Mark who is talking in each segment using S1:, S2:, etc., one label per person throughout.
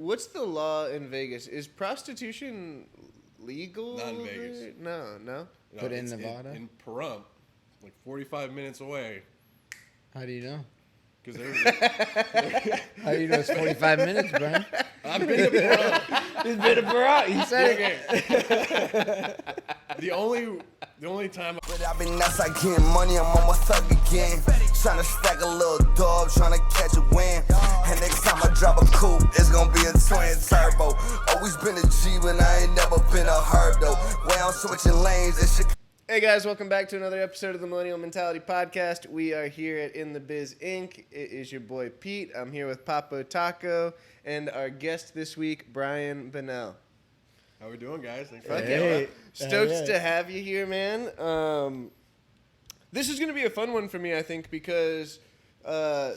S1: What's the law in Vegas? Is prostitution legal?
S2: Not in Vegas.
S1: there? No.
S2: No,
S3: But in
S2: it's
S3: Nevada?
S2: in Pahrump, like 45 minutes away.
S3: How do you know?
S2: Because there's
S3: How do you know it's 45 minutes, Brian?
S2: I've been to Pahrump.
S3: He's been a bro. You said it.
S2: The only time
S4: But I've been outside getting money, I'm on my thug again. Tryna stack a little dub, tryna catch a win. And next time I drop a coupe, it's gonna be a twin turbo. Always been a G, but I ain't never been a herb though. Way I'm switching lanes, and shit.
S1: Hey guys, welcome back to another episode of the Millennial Mentality Podcast. We are here at In the Biz Inc. It is your boy Pete. I'm here with Papo Taco and our guest this week, Bryan Bonnell.
S2: how we doing, guys? Thanks for
S3: Hey.
S1: Stoked to have you here, man. This is going to be a fun one for me, I think, because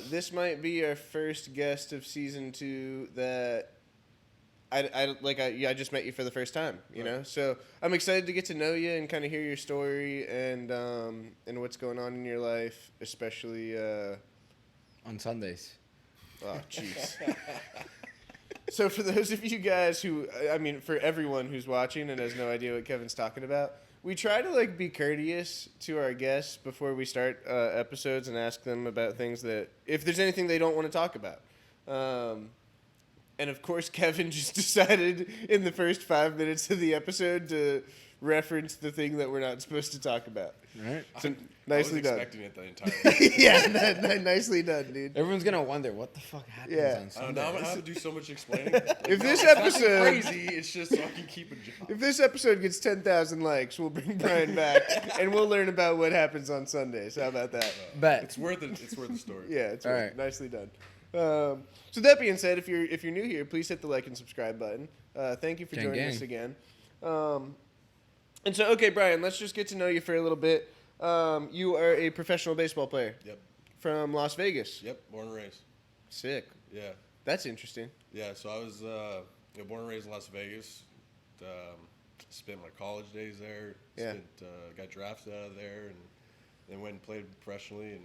S1: this might be our first guest of season 2 that I just met you for the first time, you know? So I'm excited to get to know you and kind of hear your story and what's going on in your life, especially...
S3: On Sundays.
S1: Oh, jeez. So for those of you guys who, for everyone who's watching and has no idea what Kevin's talking about, we try to be courteous to our guests before we start episodes and ask them about things that, if there's anything they don't want to talk about. And of course, Kevin just decided in the first 5 minutes of the episode to reference the thing that we're not supposed to talk about.
S3: All right.
S1: So nicely
S2: I was
S1: done.
S2: expecting it the entire time.
S1: Yeah, nicely done, dude.
S3: Everyone's going to wonder what the fuck happens
S1: Yeah.
S3: on
S2: I don't
S3: Sundays.
S2: know. I'm gonna have to do so much explaining.
S1: If this
S2: it's nothing
S1: episode-
S2: crazy, it's just so I can keep a job.
S1: If this episode gets 10,000 likes, we'll bring Bryan back and we'll learn about what happens on Sundays. How about that?
S3: Bet.
S2: It's worth it. It's worth the story.
S1: Yeah, it's
S3: All
S1: right.
S3: right.
S1: Nicely done. So that being said, if you're new here, please hit the like and subscribe button. Thank you for
S3: Gang,
S1: joining
S3: gang.
S1: us again. And so, okay, Bryan, let's just get to know you for a little bit. You are a professional baseball player
S2: Yep.
S1: from Las Vegas.
S2: Yep. Born and raised.
S1: Sick.
S2: Yeah.
S1: That's interesting.
S2: Yeah. So I was born and raised in Las Vegas. Spent my college days there.
S1: Yeah.
S2: Got drafted out of there, and then went and played professionally, and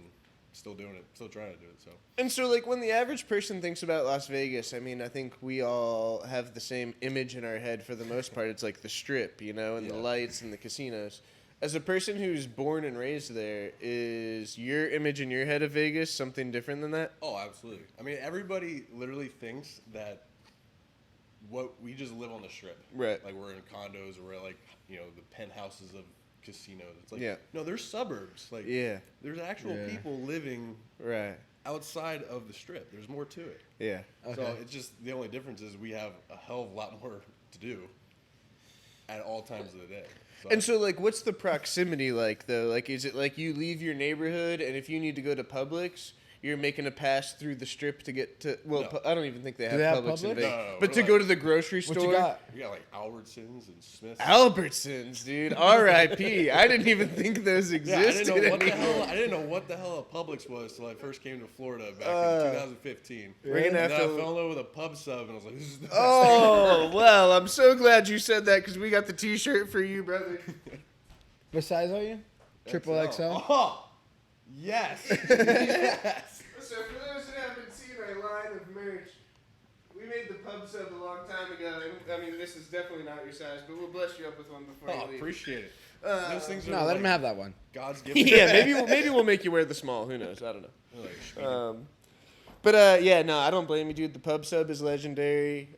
S2: still doing it. Still trying to do it. So.
S1: And so, when the average person thinks about Las Vegas, I think we all have the same image in our head for the most part. It's like the Strip, and the
S2: Yeah.
S1: lights and the casinos. As a person who's born and raised there, is your image in your head of Vegas something different than that?
S2: Oh, absolutely. Everybody literally thinks that we just live on the Strip.
S1: Right.
S2: Like we're in condos or we're the penthouses of casinos. It's like,
S1: Yeah.
S2: no, there's suburbs. Like,
S1: Yeah.
S2: there's actual
S3: Yeah.
S2: people living
S1: Right.
S2: outside of the Strip. There's more to it.
S1: Yeah.
S2: So
S3: Okay.
S2: it's just the only difference is we have a hell of a lot more to do at all times of the day.
S1: And so, what's the proximity like, though? Is it like you leave your neighborhood, and if you need to go to Publix, you're making a pass through the Strip to get to... Well,
S2: No.
S1: I don't even think they have
S3: they have
S1: Publix in
S3: Publix?
S1: Vegas.
S2: No,
S1: But
S2: we're
S1: to
S2: like-
S1: go to the grocery store...
S3: What you got?
S2: we got like Albertsons and Smith's.
S1: Albertsons, dude. R.I.P. I didn't even think those
S2: Yeah,
S1: existed anymore.
S2: I didn't know what the hell a Publix was till I first came to Florida back in 2015.
S1: We're gonna
S2: And
S1: have
S2: then I
S1: to...
S2: fell in love with a pub sub, and I was like, "This is the best
S1: Oh, well, I'm so glad you said that because we got the T-shirt for you, brother.
S3: What size are you? Triple
S2: XL.
S3: XL?
S2: Oh, yes, yes.
S1: So for those who haven't seen our line of merch, we made the pub sub a long time ago. This is definitely not your size, but we'll bless you up with one before
S2: Oh,
S1: you leave.
S2: appreciate it. Those things are
S3: No, let him have that one.
S2: God's gift.
S1: Yeah, maybe we'll make you wear the small. Who knows? I don't know.
S2: Like,
S1: I don't blame you, dude. The pub sub is legendary,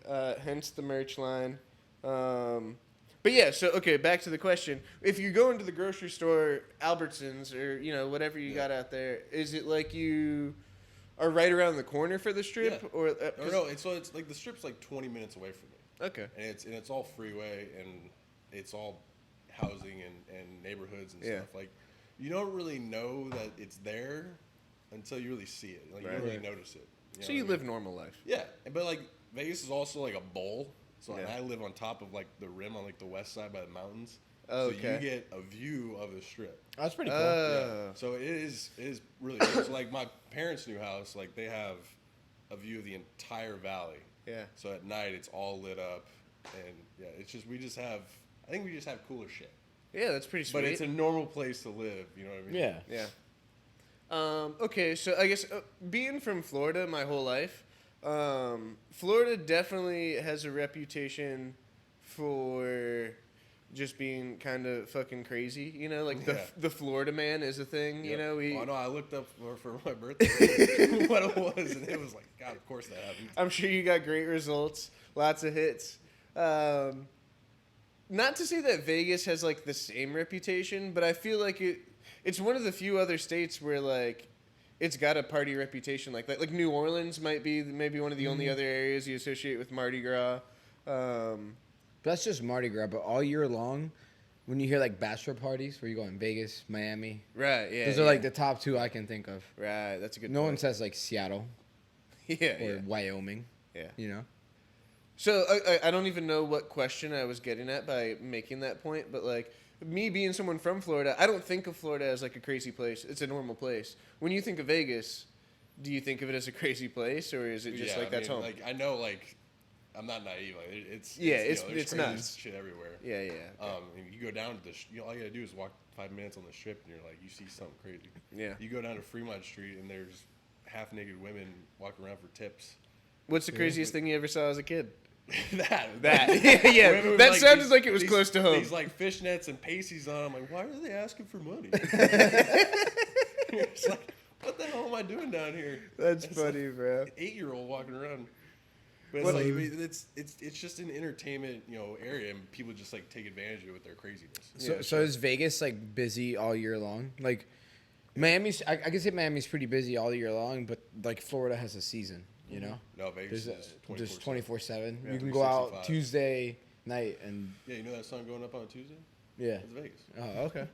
S1: hence the merch line. But yeah, so okay, back to the question. If you go into the grocery store, Albertsons or whatever you got out there, is it like you are right around the corner for the Strip,
S2: Yeah.
S1: or
S2: no, it's like the Strip's like 20 minutes away from me,
S1: okay,
S2: and it's all freeway and it's all housing and neighborhoods and
S1: Yeah.
S2: stuff. Like, you don't really know that it's there until you really see it. Like, you
S1: Right.
S2: don't really notice it.
S1: so you live normal life.
S2: Yeah, but like Vegas is also like a bowl. So
S1: Yeah.
S2: and I live on top of like the rim on like the west side by the mountains.
S1: Oh,
S2: So
S1: okay.
S2: you get a view of the Strip.
S3: Oh, that's pretty cool.
S2: Yeah. So it is really cool. So like my parents' new house, like they have a view of the entire valley.
S1: Yeah.
S2: So at night it's all lit up, and yeah, it's just I think we just have cooler shit.
S1: Yeah, that's pretty sweet.
S2: But it's a normal place to live. You know what I mean?
S3: Yeah.
S1: Yeah. Okay, so I guess being from Florida my whole life, Florida definitely has a reputation for just being kind of fucking crazy. You know, like the Florida man is a thing.
S2: Yep.
S1: You know,
S2: Oh, no, I looked up for my birthday what it was, and it was like, God, of course that happened.
S1: I'm sure you got great results, lots of hits. Not to say that Vegas has like the same reputation, but I feel like it's one of the few other states where like it's got a party reputation like that. Like New Orleans might be maybe one of the only other areas you associate with Mardi Gras.
S3: That's just Mardi Gras, but all year long, when you hear like bachelor parties where you go in Vegas, Miami,
S1: Right, yeah.
S3: those are like the top two I can think of.
S1: Right, that's a good
S3: No
S1: point.
S3: one says like Seattle or Wyoming.
S1: Yeah.
S3: You know?
S1: So I don't even know what question I was getting at by making that point, but like me being someone from Florida, I don't think of Florida as like a crazy place. It's a normal place. When you think of Vegas, do you think of it as a crazy place, or is it just that's home?
S2: Like I know, like I'm not naive. Like, it's
S1: it's
S2: crazy
S1: nuts.
S2: shit everywhere.
S1: Yeah.
S2: And you go down to the all you gotta do is walk 5 minutes on the strip, and you're like, you see something crazy.
S1: Yeah.
S2: You go down to Fremont Street, and there's half-naked women walking around for tips.
S1: What's the craziest thing you ever saw as a kid?
S2: that.
S1: Yeah.
S2: Women with,
S1: That sounded
S2: these-
S1: like it was
S2: these-
S1: close to home.
S2: These like fishnets and pasties on. I'm like, why are they asking for money? It's like, what the hell am I doing down here?
S1: That's
S2: It's
S1: funny, bro.
S2: 8-year-old walking around. But it's like it's just an entertainment area, and people just like take advantage of it with their craziness.
S3: So is Vegas like busy all year long? Like Miami's, I can say Miami's pretty busy all year long, but like Florida has a season, you know?
S2: No, Vegas is
S3: 24/7.
S2: Yeah,
S3: You can go out
S2: 365.
S3: Tuesday night and
S2: Yeah, you know that song going up on Tuesday?
S3: yeah.
S2: It's Vegas.
S3: Oh, okay.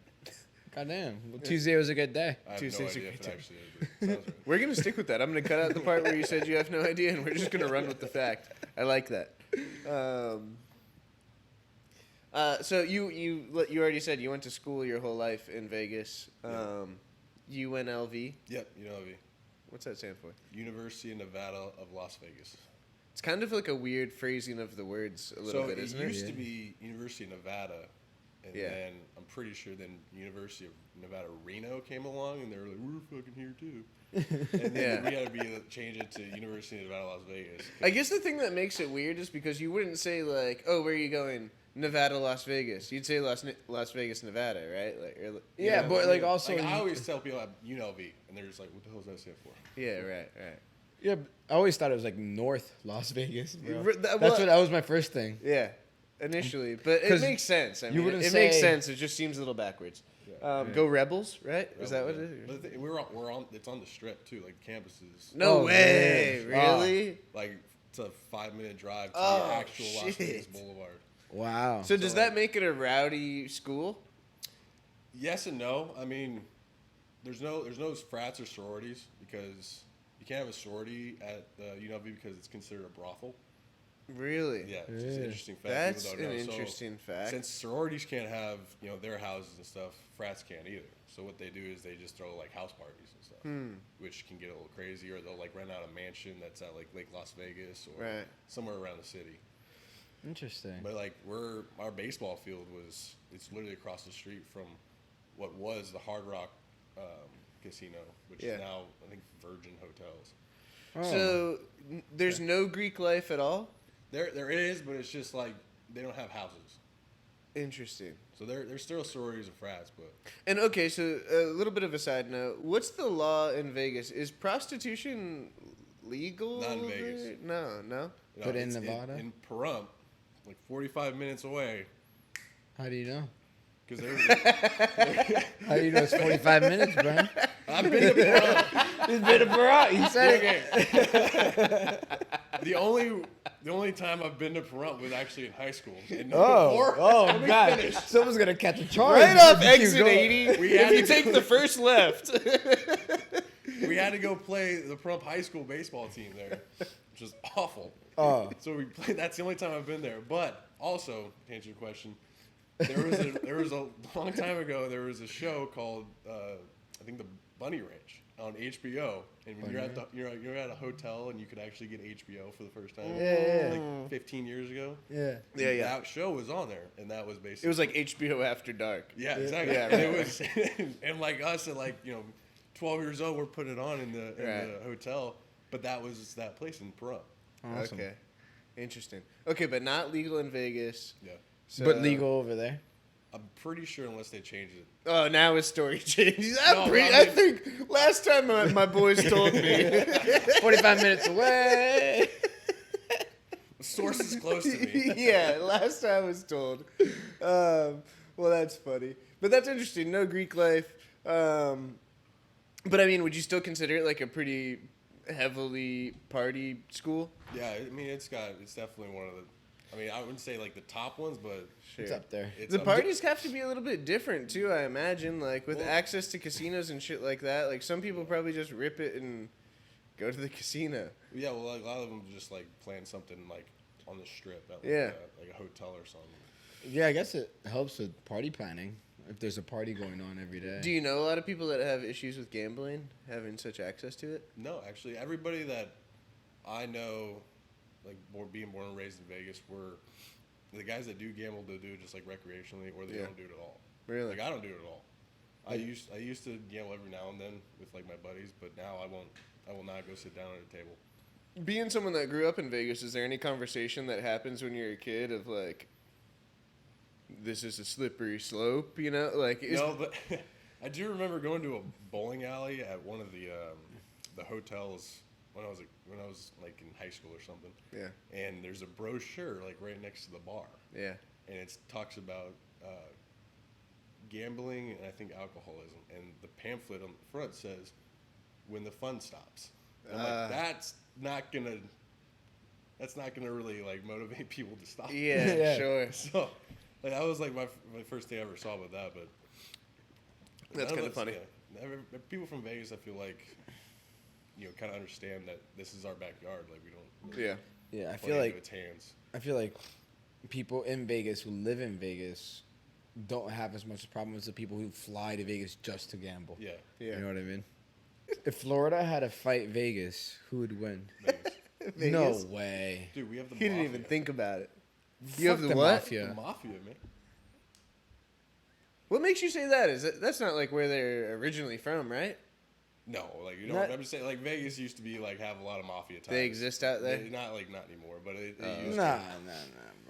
S3: Goddamn. Well, Tuesday was a good day.
S2: I have
S1: Tuesday's
S2: no
S1: a
S2: idea
S1: good
S2: if it actually is. But it sounds right.
S1: We're gonna stick with that. I'm gonna cut out the part where you said you have no idea, and we're just gonna run with the fact. I like that. So you already said you went to school your whole life in Vegas. UNLV.
S2: Yep,
S1: What's that stand for?
S2: University of Nevada of Las Vegas.
S1: It's kind of like a weird phrasing of the words a little bit, isn't
S2: it
S1: it?
S2: used to be University of Nevada, and
S1: Yeah.
S2: then I'm pretty sure then University of Nevada Reno came along, and they were like, we're fucking here too. And then we had to change it to University of Nevada Las Vegas.
S1: I guess the thing that makes it weird is because you wouldn't say like, "Oh, where are you going?" Nevada, Las Vegas. You'd say Las Vegas, Nevada, right? Like,
S3: Yeah,
S1: know,
S3: but like also
S2: Like, I always tell people at UNLV, and they're just like, what the hell does that stand for?
S1: yeah, right.
S3: yeah, I always thought it was like North Las Vegas, bro.
S1: That
S3: That was my first thing.
S1: Yeah, initially, but it
S3: 'Cause
S1: makes sense. I
S3: you
S1: mean,
S3: wouldn't
S1: it makes
S3: say-
S1: sense. It just seems a little backwards. Go Rebels, right? Is that what it is?
S2: But we're on. It's on the strip too. Like campuses.
S1: No
S3: Oh,
S1: way,
S3: man.
S1: really?
S2: Like it's a 5-minute drive to
S1: Oh,
S2: the actual Las Vegas
S1: shit.
S2: Boulevard.
S3: Wow.
S1: So does that make it a rowdy school?
S2: Yes and no. I mean, there's no frats or sororities because you can't have a sorority at UNLV because it's considered a brothel.
S1: Really?
S2: Yeah, it's just an interesting fact.
S1: That's
S2: people don't
S1: an
S2: know. So,
S1: interesting fact.
S2: Since sororities can't have their houses and stuff, frats can't either. So what they do is they just throw like house parties and stuff, which can get a little crazy. Or they'll like rent out a mansion that's at like Lake Las Vegas or somewhere around the city.
S3: Interesting.
S2: But like our baseball field it's literally across the street from what was the Hard Rock Casino, which is now I think Virgin Hotels.
S3: Oh.
S1: So there's no Greek life at all?
S2: There is, but it's just like they don't have houses.
S1: Interesting.
S2: So there's still sororities and frats, but
S1: And okay, so a little bit of a side note. What's the law in Vegas? Is prostitution legal?
S2: Not in
S1: over
S2: Vegas.
S1: there? No.
S3: But in
S2: it's
S3: Nevada?
S2: in Pahrump, like 45 minutes away,
S3: How do you know?
S2: because there's.
S3: How do you know it's 45 minutes, Brian?
S2: I've been to Pahrump.
S3: It's been a bro. You said it.
S2: The only time I've been to Pahrump was actually in high school. And
S3: Oh, God. Someone's going to catch a charge.
S1: Right off
S3: if you keep
S1: exit
S3: going.
S1: 80.
S2: We had
S1: If you
S2: to
S1: take the first left.
S2: We had to go play the Pahrump high school baseball team there, which was awful.
S3: Oh.
S2: So we played. That's the only time I've been there. But also, to answer your question, there was a long time ago. There was a show called I think the Bunny Ranch on HBO, and when you're at a hotel and you could actually get HBO for the first time.
S3: Yeah.
S2: Like 15 years ago.
S3: Yeah.
S1: Yeah.
S2: That show was on there, and that was basically.
S1: It was like HBO After Dark.
S2: Yeah, exactly.
S1: Yeah,
S2: And it was, and like us at 12 years old, we're putting it on in the hotel. But that was that place in Pahrump.
S3: Awesome.
S1: Okay. Interesting. Okay, but not legal in Vegas.
S2: Yeah.
S1: So,
S3: But legal over there.
S2: I'm pretty sure unless they change it.
S1: Oh, now his story changes.
S2: No,
S1: I think last time my boys told me.
S3: 45 minutes away.
S2: The source is close to me.
S1: Yeah, last time I was told. Well, that's funny. But that's interesting. No Greek life. But I mean, would you still consider it like a pretty heavily party school?
S2: Yeah, I mean, it's definitely one of the. I mean, I wouldn't say like the top ones, but
S3: It's up there.
S2: it's
S1: The
S2: up
S1: parties have to be a little bit different too, I imagine. Like with access to casinos and shit like that. Like some people probably just rip it and go to the casino.
S2: Yeah, well, like, a lot of them just like plan something like on the strip at like a hotel or something.
S3: Yeah, I guess it helps with party planning if there's a party going on every day.
S1: Do you know a lot of people that have issues with gambling, having such access to it?
S2: No, actually, everybody that I know, like being born and raised in Vegas, were the guys that do gamble. They do it just like recreationally, or they don't do it at all.
S1: Really?
S2: Like I don't do it at all. I used to gamble every now and then with like my buddies, but now I won't. I will not go sit down at a table.
S1: Being someone that grew up in Vegas, is there any conversation that happens when you're a kid of like, this is a slippery slope, you know? Like,
S2: No, but I do remember going to a bowling alley at one of the hotels when I was like in high school or something.
S1: Yeah.
S2: And there's a brochure like right next to the bar.
S1: Yeah.
S2: And it talks about gambling and I think alcoholism. And the pamphlet on the front says, "When the fun stops." And I'm like, that's not gonna really like motivate people to stop.
S1: Yeah,
S3: Yeah.
S1: sure.
S2: So, like, that was like my first thing I ever saw about that. But
S1: That's
S2: none
S1: kind of funny.
S2: Yeah. People from Vegas, I feel like, kind of understand that this is our backyard. Like we don't. Really
S1: Yeah.
S3: Yeah, I
S2: play
S3: feel
S2: into
S3: like
S2: its hands.
S3: people in Vegas who live in Vegas don't have as much problem as the people who fly to Vegas just to gamble.
S2: Yeah.
S1: Yeah.
S3: You know what I mean? If Florida had to fight Vegas, who would win?
S2: Vegas.
S3: No
S1: Vegas?
S3: way.
S2: Dude, we have the
S1: He
S2: mafia.
S1: didn't even think about it.
S3: Fuck
S1: You have the what?
S3: Mafia.
S2: The mafia, man.
S1: What makes you say that? That's not like where they're originally from, right?
S2: No, like you don't.
S3: Not-
S2: I'm just saying, like Vegas used to be like have a lot of mafia ties.
S1: They exist out there?
S2: Not anymore, but it
S3: Nah,
S2: used
S3: nah,
S2: to.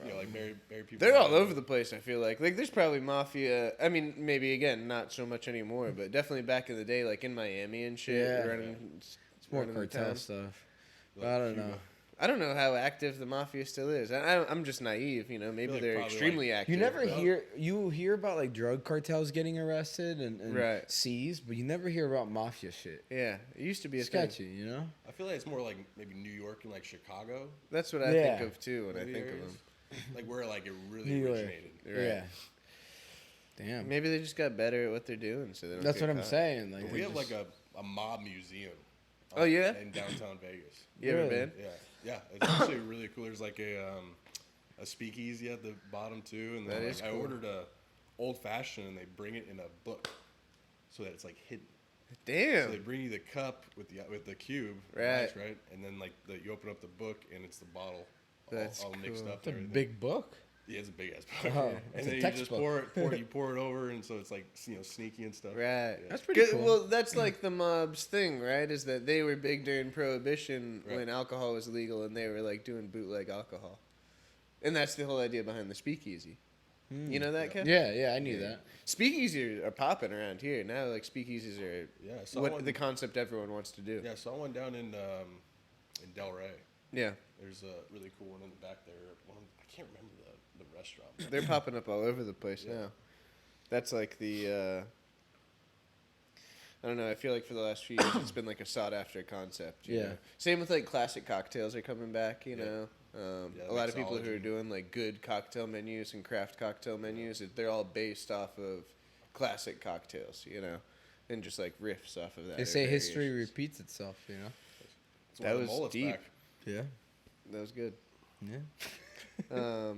S3: bro.
S2: Like married people.
S1: They're all over the place, I feel like. Like, there's probably mafia. I mean, maybe, again, not so much anymore, but definitely back in the day, like in Miami and shit.
S3: Yeah.
S1: Running,
S3: It's more
S1: running the
S3: cartel
S1: town.
S3: stuff.
S2: Like
S3: I don't
S2: Cuba.
S3: know.
S1: I don't know how active the mafia still is. I'm just naive, you know. Maybe
S2: like
S1: they're
S2: probably,
S1: extremely active.
S3: You never
S1: but-
S3: hear about like drug cartels getting arrested and
S1: Right.
S3: seized, but you never hear about mafia shit.
S1: Yeah, it used to be a thing.
S3: Sketchy, you know?
S2: I feel like it's more like maybe New York and like Chicago,
S1: That's what I
S3: Yeah.
S1: think of too when I
S2: maybe
S1: think of
S2: areas.
S1: them.
S2: like where like it really
S3: New York.
S2: originated.
S1: Right.
S3: Yeah. Damn.
S1: Maybe they just got better at what they're doing, so they don't.
S3: That's
S1: get
S3: what I'm
S1: caught.
S3: saying. Like
S2: But
S3: they
S2: we have
S3: just-
S2: like a mob museum.
S1: Oh, yeah?
S2: In downtown Vegas.
S1: You ever
S3: Really?
S1: been?
S2: Yeah. It's actually really cool. There's like a speakeasy at the bottom too, and
S1: That
S2: then,
S1: is
S2: I
S1: cool.
S2: ordered a old fashioned, and they bring it in a book, so that it's like hidden. So
S1: Damn.
S2: they bring you the cup with the cube,
S1: Right.
S2: ice, right, and then like you open up the book, and it's the bottle,
S1: That's
S2: all mixed
S1: cool.
S2: up.
S3: It's a
S2: and everything.
S3: big book.
S2: Yeah, it's a big ass book.
S3: Oh,
S2: and
S3: it's
S2: then
S3: a
S2: you just
S3: textbook.
S2: you pour it over, and so it's like sneaky and stuff.
S1: Right.
S3: That's pretty
S1: Good-
S3: cool.
S1: Well, that's like the mob's thing, right? Is that they were big during Prohibition
S2: Right.
S1: when alcohol was legal, and they were like doing bootleg alcohol, and that's the whole idea behind the speakeasy. You know that, Kev?
S3: Yeah, I knew that.
S1: Speakeasies are popping around here now. Like speakeasies are
S2: Yeah, I saw
S1: what
S2: one-
S1: the concept everyone wants to do.
S2: Yeah, I saw one down in Delray.
S1: Yeah.
S2: There's a really cool one in the back there. I can't remember the restaurant.
S1: They're popping up all over the place
S2: Yeah.
S1: now. That's like the. I don't know. I feel like for the last few years, it's been like a sought after concept. you
S3: Yeah.
S1: know? Same with like classic cocktails are coming back. You
S2: Yeah.
S1: know,
S2: Yeah,
S1: a lot of people who are
S2: mixology.
S1: doing like good cocktail menus and craft cocktail menus, they're all based off of classic cocktails. You know, and just like riffs off of that.
S3: They
S1: or
S3: say history
S1: variations.
S3: repeats itself, you know?
S2: That's why
S1: That
S2: the
S1: was
S2: mullet's
S1: deep.
S2: back.
S3: Yeah.
S1: That was good.
S3: Yeah.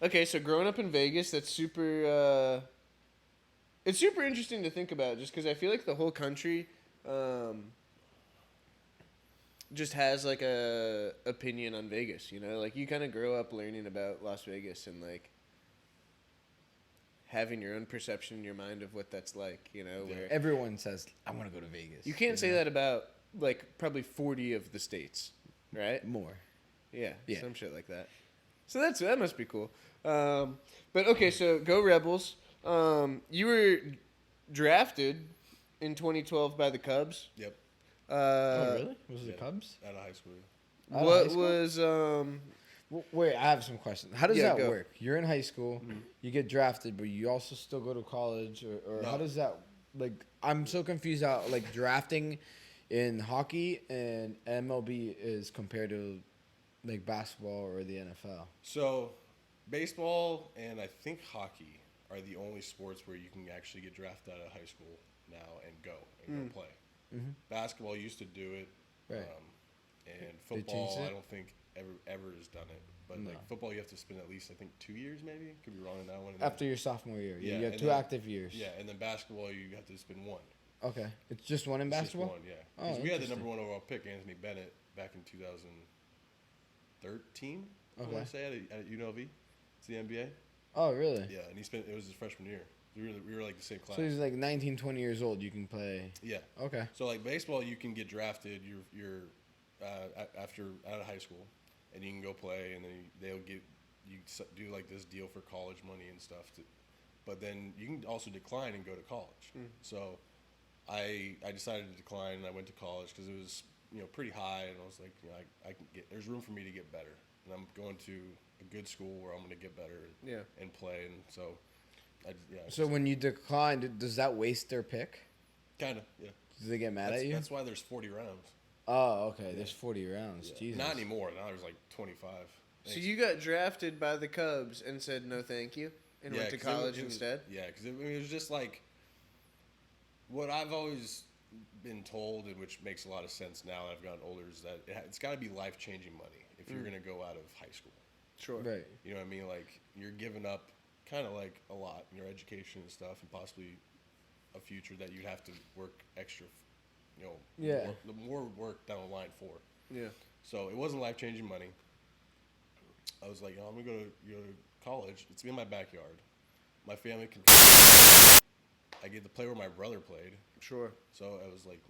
S1: Okay, so growing up in Vegas, that's super. It's super interesting to think about, just because I feel like the whole country just has like a opinion on Vegas. You know, like you kind of grow up learning about Las Vegas and like having your own perception in your mind of what that's like. You know, where
S3: Everyone says, I want to go to Vegas.
S1: you can't say that about like probably 40 of the states, right?
S3: More.
S1: Yeah,
S3: Yeah.
S1: some shit like that. So that must be cool. But okay, so go Rebels. You were drafted in 2012 by the Cubs.
S2: Yep.
S3: Oh, really? Was it the
S2: Yeah.
S3: Cubs?
S2: Out of high school.
S3: Out of high
S1: What
S3: school?
S1: was
S3: Wait, I have some questions. How does
S1: Yeah,
S3: that
S1: go.
S3: work? You're in high school, you get drafted, but you also still go to college, or
S2: No.
S3: how does that, like, I'm so confused out, like, drafting in hockey and MLB is compared to, like, basketball or the NFL.
S2: So, baseball and I think hockey are the only sports where you can actually get drafted out of high school now and go play. Basketball used to do it,
S3: Right.
S2: and
S3: They changed
S2: football
S3: it?
S2: I don't think ever has done it. But
S3: No.
S2: like football, you have to spend at least I think 2 years, maybe. Could be wrong on that one. And
S3: After your sophomore year.
S2: Yeah,
S3: You have
S2: and
S3: 2
S2: then-
S3: active years.
S2: yeah, and then basketball, you have to spend one.
S3: Okay. It's just one in
S2: It's just
S3: basketball?
S2: one, yeah.
S3: Oh,
S2: Because we had the
S3: interesting.
S2: number 1 overall pick, Anthony Bennett, back in 2013. I
S3: Okay.
S2: want to say at UNLV. It's the NBA.
S3: Oh, really?
S2: Yeah, and it was his freshman year. We were like the same class.
S3: So he's like 19, 20 years old. You can play.
S2: Yeah.
S3: Okay.
S2: So like baseball, you can get drafted. You're after out of high school, and you can go play, and then they'll get you do like this deal for college money and stuff. But then you can also decline and go to college. So I decided to decline, and I went to college because it was pretty high, and I was like I can get there's room for me to get better, and I'm going to a good school where I'm going to get better and play, and so.
S3: So when you decline, does that waste their pick?
S2: Kind of, yeah.
S3: Do they get mad at you?
S2: That's why there's 40 rounds.
S3: Oh, okay. There's 40 rounds.
S2: Yeah.
S3: Jesus.
S2: Not anymore. Now there's like 25.
S1: so you got drafted by the Cubs and said no thank you and went to
S2: 'cause
S1: college
S2: it was-
S1: instead?
S2: Yeah, because it was just like what I've always been told, and which makes a lot of sense now that I've gotten older, is that it's got to be life-changing money if you're going to go out of high school.
S1: Sure.
S3: Right.
S2: You know what I mean? Like you're giving up kind of like a lot in your education and stuff, and possibly a future that you'd have to work extra,
S3: Yeah.
S2: more work down the line for.
S1: Yeah.
S2: So it wasn't life changing money. I was like, I'm gonna go to college. It's in my backyard. My family can. I get to play where my brother played.
S1: Sure.
S2: So I was like,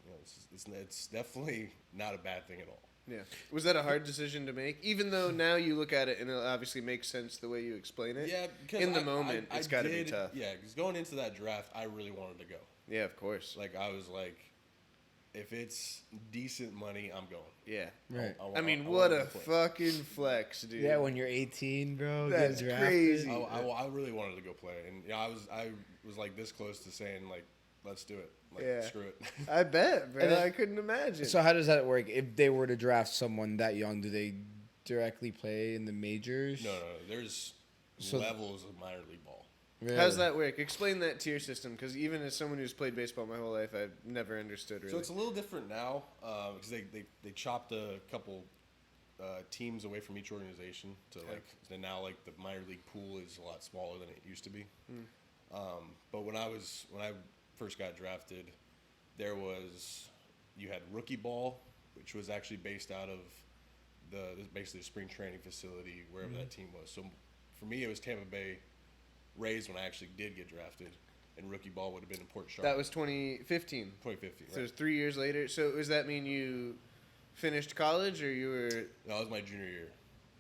S2: it's definitely not a bad thing at all.
S1: Yeah. Was that a hard decision to make? Even though now you look at it and it obviously makes sense the way you explain it.
S2: Yeah, because
S1: in the moment, it's got to be tough.
S2: Yeah, because going into that draft, I really wanted to go.
S1: Yeah, of course.
S2: Like I was like, if it's decent money, I'm going.
S1: Yeah.
S3: Right.
S1: I mean,
S2: I
S1: what
S2: wanted
S1: a
S2: to play.
S1: fucking flex, dude.
S3: Yeah, when you're 18, bro.
S1: That's
S3: getting drafted.
S1: crazy.
S2: I really wanted to go play, and I was like this close to saying like, let's do it. Like,
S1: Yeah.
S2: screw it.
S1: I bet, bro.
S3: And then-
S1: I couldn't imagine.
S3: So how does that work? If they were to draft someone that young, do they directly play in the majors?
S2: No. There's
S3: So-
S2: levels of minor league ball.
S3: Really?
S1: How's that work? Explain that tier system, because even as someone who's played baseball my whole life, I've never understood really.
S2: So it's a little different now because they chopped a couple teams away from each organization to so now like the minor league pool is a lot smaller than it used to be. But when I first got drafted, you had rookie ball, which was actually based out of basically the spring training facility wherever that team was. So for me, it was Tampa Bay Rays when I actually did get drafted, and rookie ball would have been in Port Charlotte.
S1: That was 2015.
S2: 2015.
S1: So
S2: Right?
S1: it was 3 years later. So does that mean you finished college, or you were
S2: That was my junior year.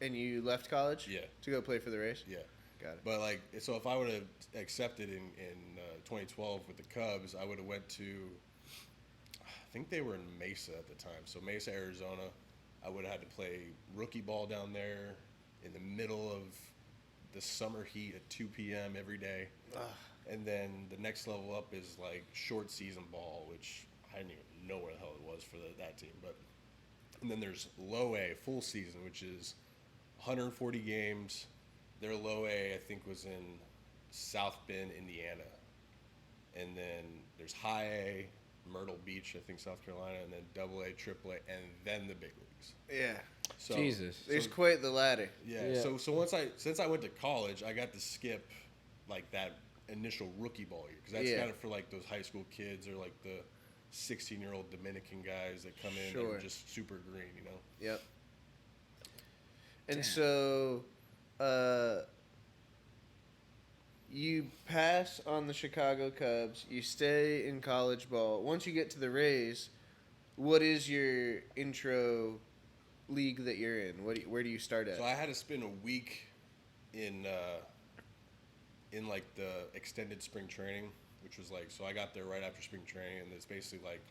S1: and you left college?
S2: Yeah.
S1: To go play for the Rays.
S2: Yeah.
S1: Got it.
S2: But like, so if I would have accepted in 2012 with the Cubs, I would have went to, I think they were in Mesa at the time. So Mesa, Arizona. I would have had to play rookie ball down there in the middle of the summer heat at 2 p.m. every day. And then the next level up is like short season ball, which I didn't even know where the hell it was for that team. And then there's low A, full season, which is 140 games. Their low A, I think, was in South Bend, Indiana. And then there's high A, Myrtle Beach, I think, South Carolina, and then double A, triple A, and then the big leagues.
S1: Yeah.
S2: So,
S3: Jesus.
S1: There's quite the ladder.
S2: Yeah.
S3: Yeah.
S2: So since I went to college, I got to skip like that initial rookie ball year because that's
S1: Yeah.
S2: kind of for like those high school kids or like the 16-year-old Dominican guys that come in and
S1: Sure.
S2: are just super green, you know.
S1: Yep. And so, you pass on the Chicago Cubs. You stay in college ball. Once you get to the Rays, what is your intro league that you're in? Where do you start at?
S2: So I had to spend a week in like the extended spring training, which was like, so I got there right after spring training, and it's basically like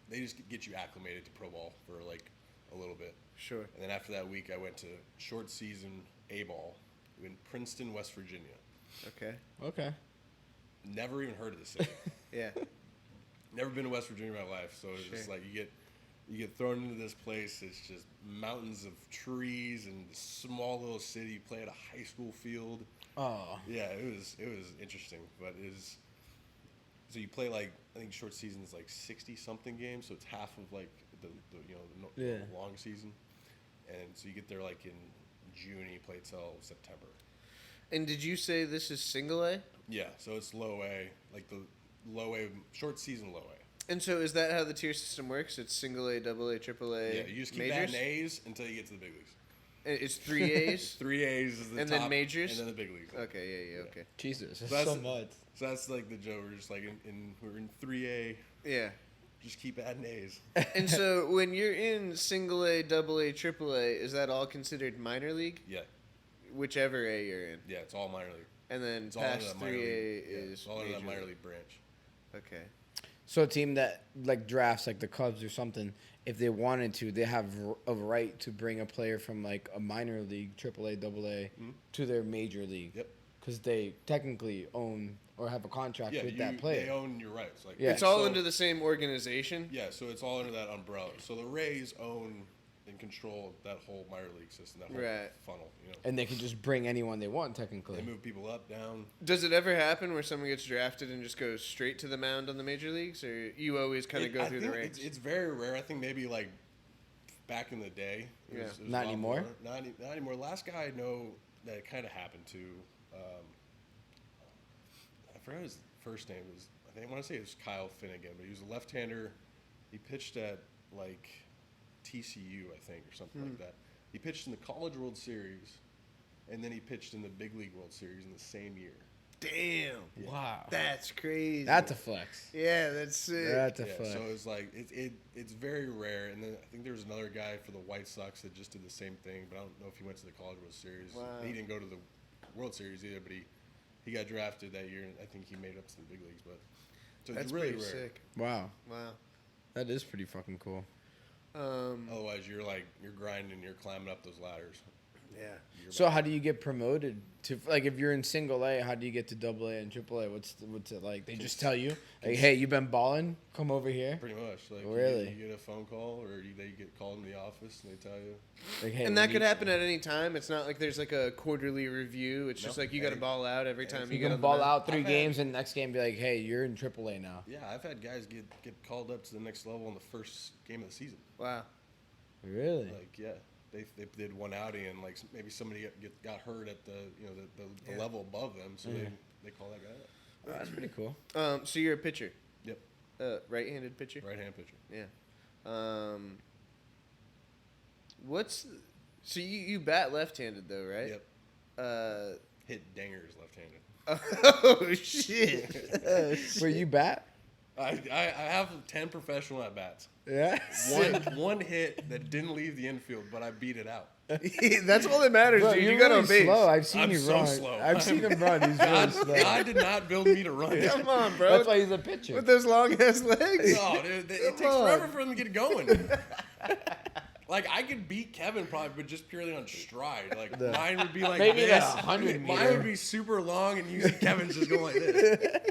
S2: they just get you acclimated to pro ball for like a little bit.
S1: Sure.
S2: And then after that week, I went to short season A ball in Princeton, West Virginia.
S3: Okay.
S2: Never even heard of the city.
S1: Yeah.
S2: Never been to West Virginia in my life, so it's just like you get thrown into this place. It's just mountains of trees and this small little city. You play at a high school field.
S3: Oh.
S2: Yeah, it was interesting, but it is. So you play like, I think short season is like 60-something games, so it's half of like the long season, and so you get there like in June and you play till September.
S1: And did you say this is single A?
S2: Yeah, so it's low A, like the low A, short season low A.
S1: And so is that how the tier system works? It's single A, double A, triple A.
S2: Yeah, you just keep
S1: majors?
S2: adding A's until you get to the big leagues.
S1: And it's 3 A's?
S2: 3 A's is the
S1: And
S2: top,
S1: then majors?
S2: and then the big leagues.
S1: Okay, yeah, okay.
S3: Jesus,
S2: So
S3: that's so
S2: that's-
S3: much.
S2: So that's like the joke. We're just like we're in 3A.
S1: Yeah.
S2: Just keep adding A's.
S1: And so when you're in single A, double A, triple A, is that all considered minor league?
S2: Yeah,
S1: Whichever A you're in.
S2: yeah, it's all minor league.
S1: And then
S2: It's all under
S1: past
S2: that minor
S1: 3A
S2: league. Yeah,
S1: is
S2: it's all under that
S1: major
S2: minor
S1: league.
S2: league branch.
S1: Okay.
S3: So a team that like drafts like the Cubs or something, if they wanted to, they have a right to bring a player from like a minor league, AAA, AA, to their major league.
S2: Yep.
S3: Because they technically own or have a contract
S2: Yeah,
S3: with that player.
S2: they own your rights. Like
S3: Yeah.
S1: It's all
S2: so-
S1: under the same organization?
S2: Yeah, so it's all under that umbrella. So the Rays own and control that whole minor league system, that whole
S1: Right.
S2: funnel.
S3: And they can just bring anyone they want technically.
S2: They move people up, down.
S1: Does it ever happen where someone gets drafted and just goes straight to the mound on the major leagues, or you always kind of go
S2: I
S1: through the
S2: think
S1: ranks?
S2: It's very rare. I think maybe like back in the day.
S1: Yeah.
S2: It was
S3: Not
S2: a lot
S3: anymore?
S2: more. Not anymore. Last guy I know that it kind of happened to. I forgot his first name was. I want to say it was Kyle Finnegan, but he was a left-hander. He pitched at like TCU, I think, or something like that. He pitched in the College World Series, and then he pitched in the Big League World Series in the same year.
S1: Damn.
S3: Wow.
S1: That's crazy.
S3: That's a flex.
S1: Yeah, that's sick.
S3: That's a
S2: Yeah,
S3: flex.
S2: so it's like it's very rare. And then I think there was another guy for the White Sox that just did the same thing, but I don't know if he went to the College World Series.
S1: Wow.
S2: He didn't go to the World Series either, but he got drafted that year, and I think he made it up to the big leagues. But so
S1: That's
S2: it's really
S1: pretty
S2: rare.
S1: sick.
S3: Wow.
S1: Wow.
S3: That is pretty fucking cool.
S2: Otherwise, you're grinding, you're climbing up those ladders.
S1: Yeah.
S3: So how do you get promoted to, like, if you're in single A, how do you get to double A and triple A? What's it like? They just tell you, like, hey, you've been balling, come over here.
S2: Pretty much. Like
S3: Really?
S2: you get a phone call, or they get called in the office and they tell you.
S3: Like, hey,
S1: And
S3: we
S1: that could
S3: need-
S1: happen at any time. It's not like there's like a quarterly review. It's just
S2: No.
S1: like you got to ball out every time
S3: You
S1: you get
S3: can
S1: on the
S3: ball
S1: mound.
S3: out 3
S2: I've had-
S3: games and next game be like, hey, you're in triple A now.
S2: Yeah, I've had guys get called up to the next level in the first game of the season.
S1: Wow.
S3: Really?
S2: Like, yeah, they did one outing, and like maybe somebody got hurt at the the level above them, so they call that guy up.
S3: Oh, that's pretty cool.
S1: So you're a pitcher,
S2: Yep,
S1: right-handed pitcher.
S2: right hand pitcher.
S1: Yeah. So you bat left-handed though, right?
S2: Yep, hit dangers left-handed.
S1: Oh shit.
S3: Were you bat?
S2: I have 10 professional at bats.
S3: Yeah.
S2: One hit that didn't leave the infield, but I beat it out.
S1: That's all that matters,
S3: Bro,
S1: dude.
S3: you're
S1: You got
S3: really
S1: on base.
S3: slow. I've seen
S2: I'm
S3: you
S2: so
S3: run.
S2: slow.
S3: I've seen him run. He's really
S2: God,
S3: slow.
S2: God did not build me to run.
S1: Come on, bro.
S3: That's why he's a pitcher.
S1: With those long ass legs.
S2: No, dude, it takes
S1: Come on.
S2: forever for him to get going. Like, I could beat Kevin probably, but just purely on stride. Like, mine would be like
S3: maybe
S2: this.
S3: the 100
S2: Mine
S3: meter.
S2: would be super long, and usually Kevin's just going like this.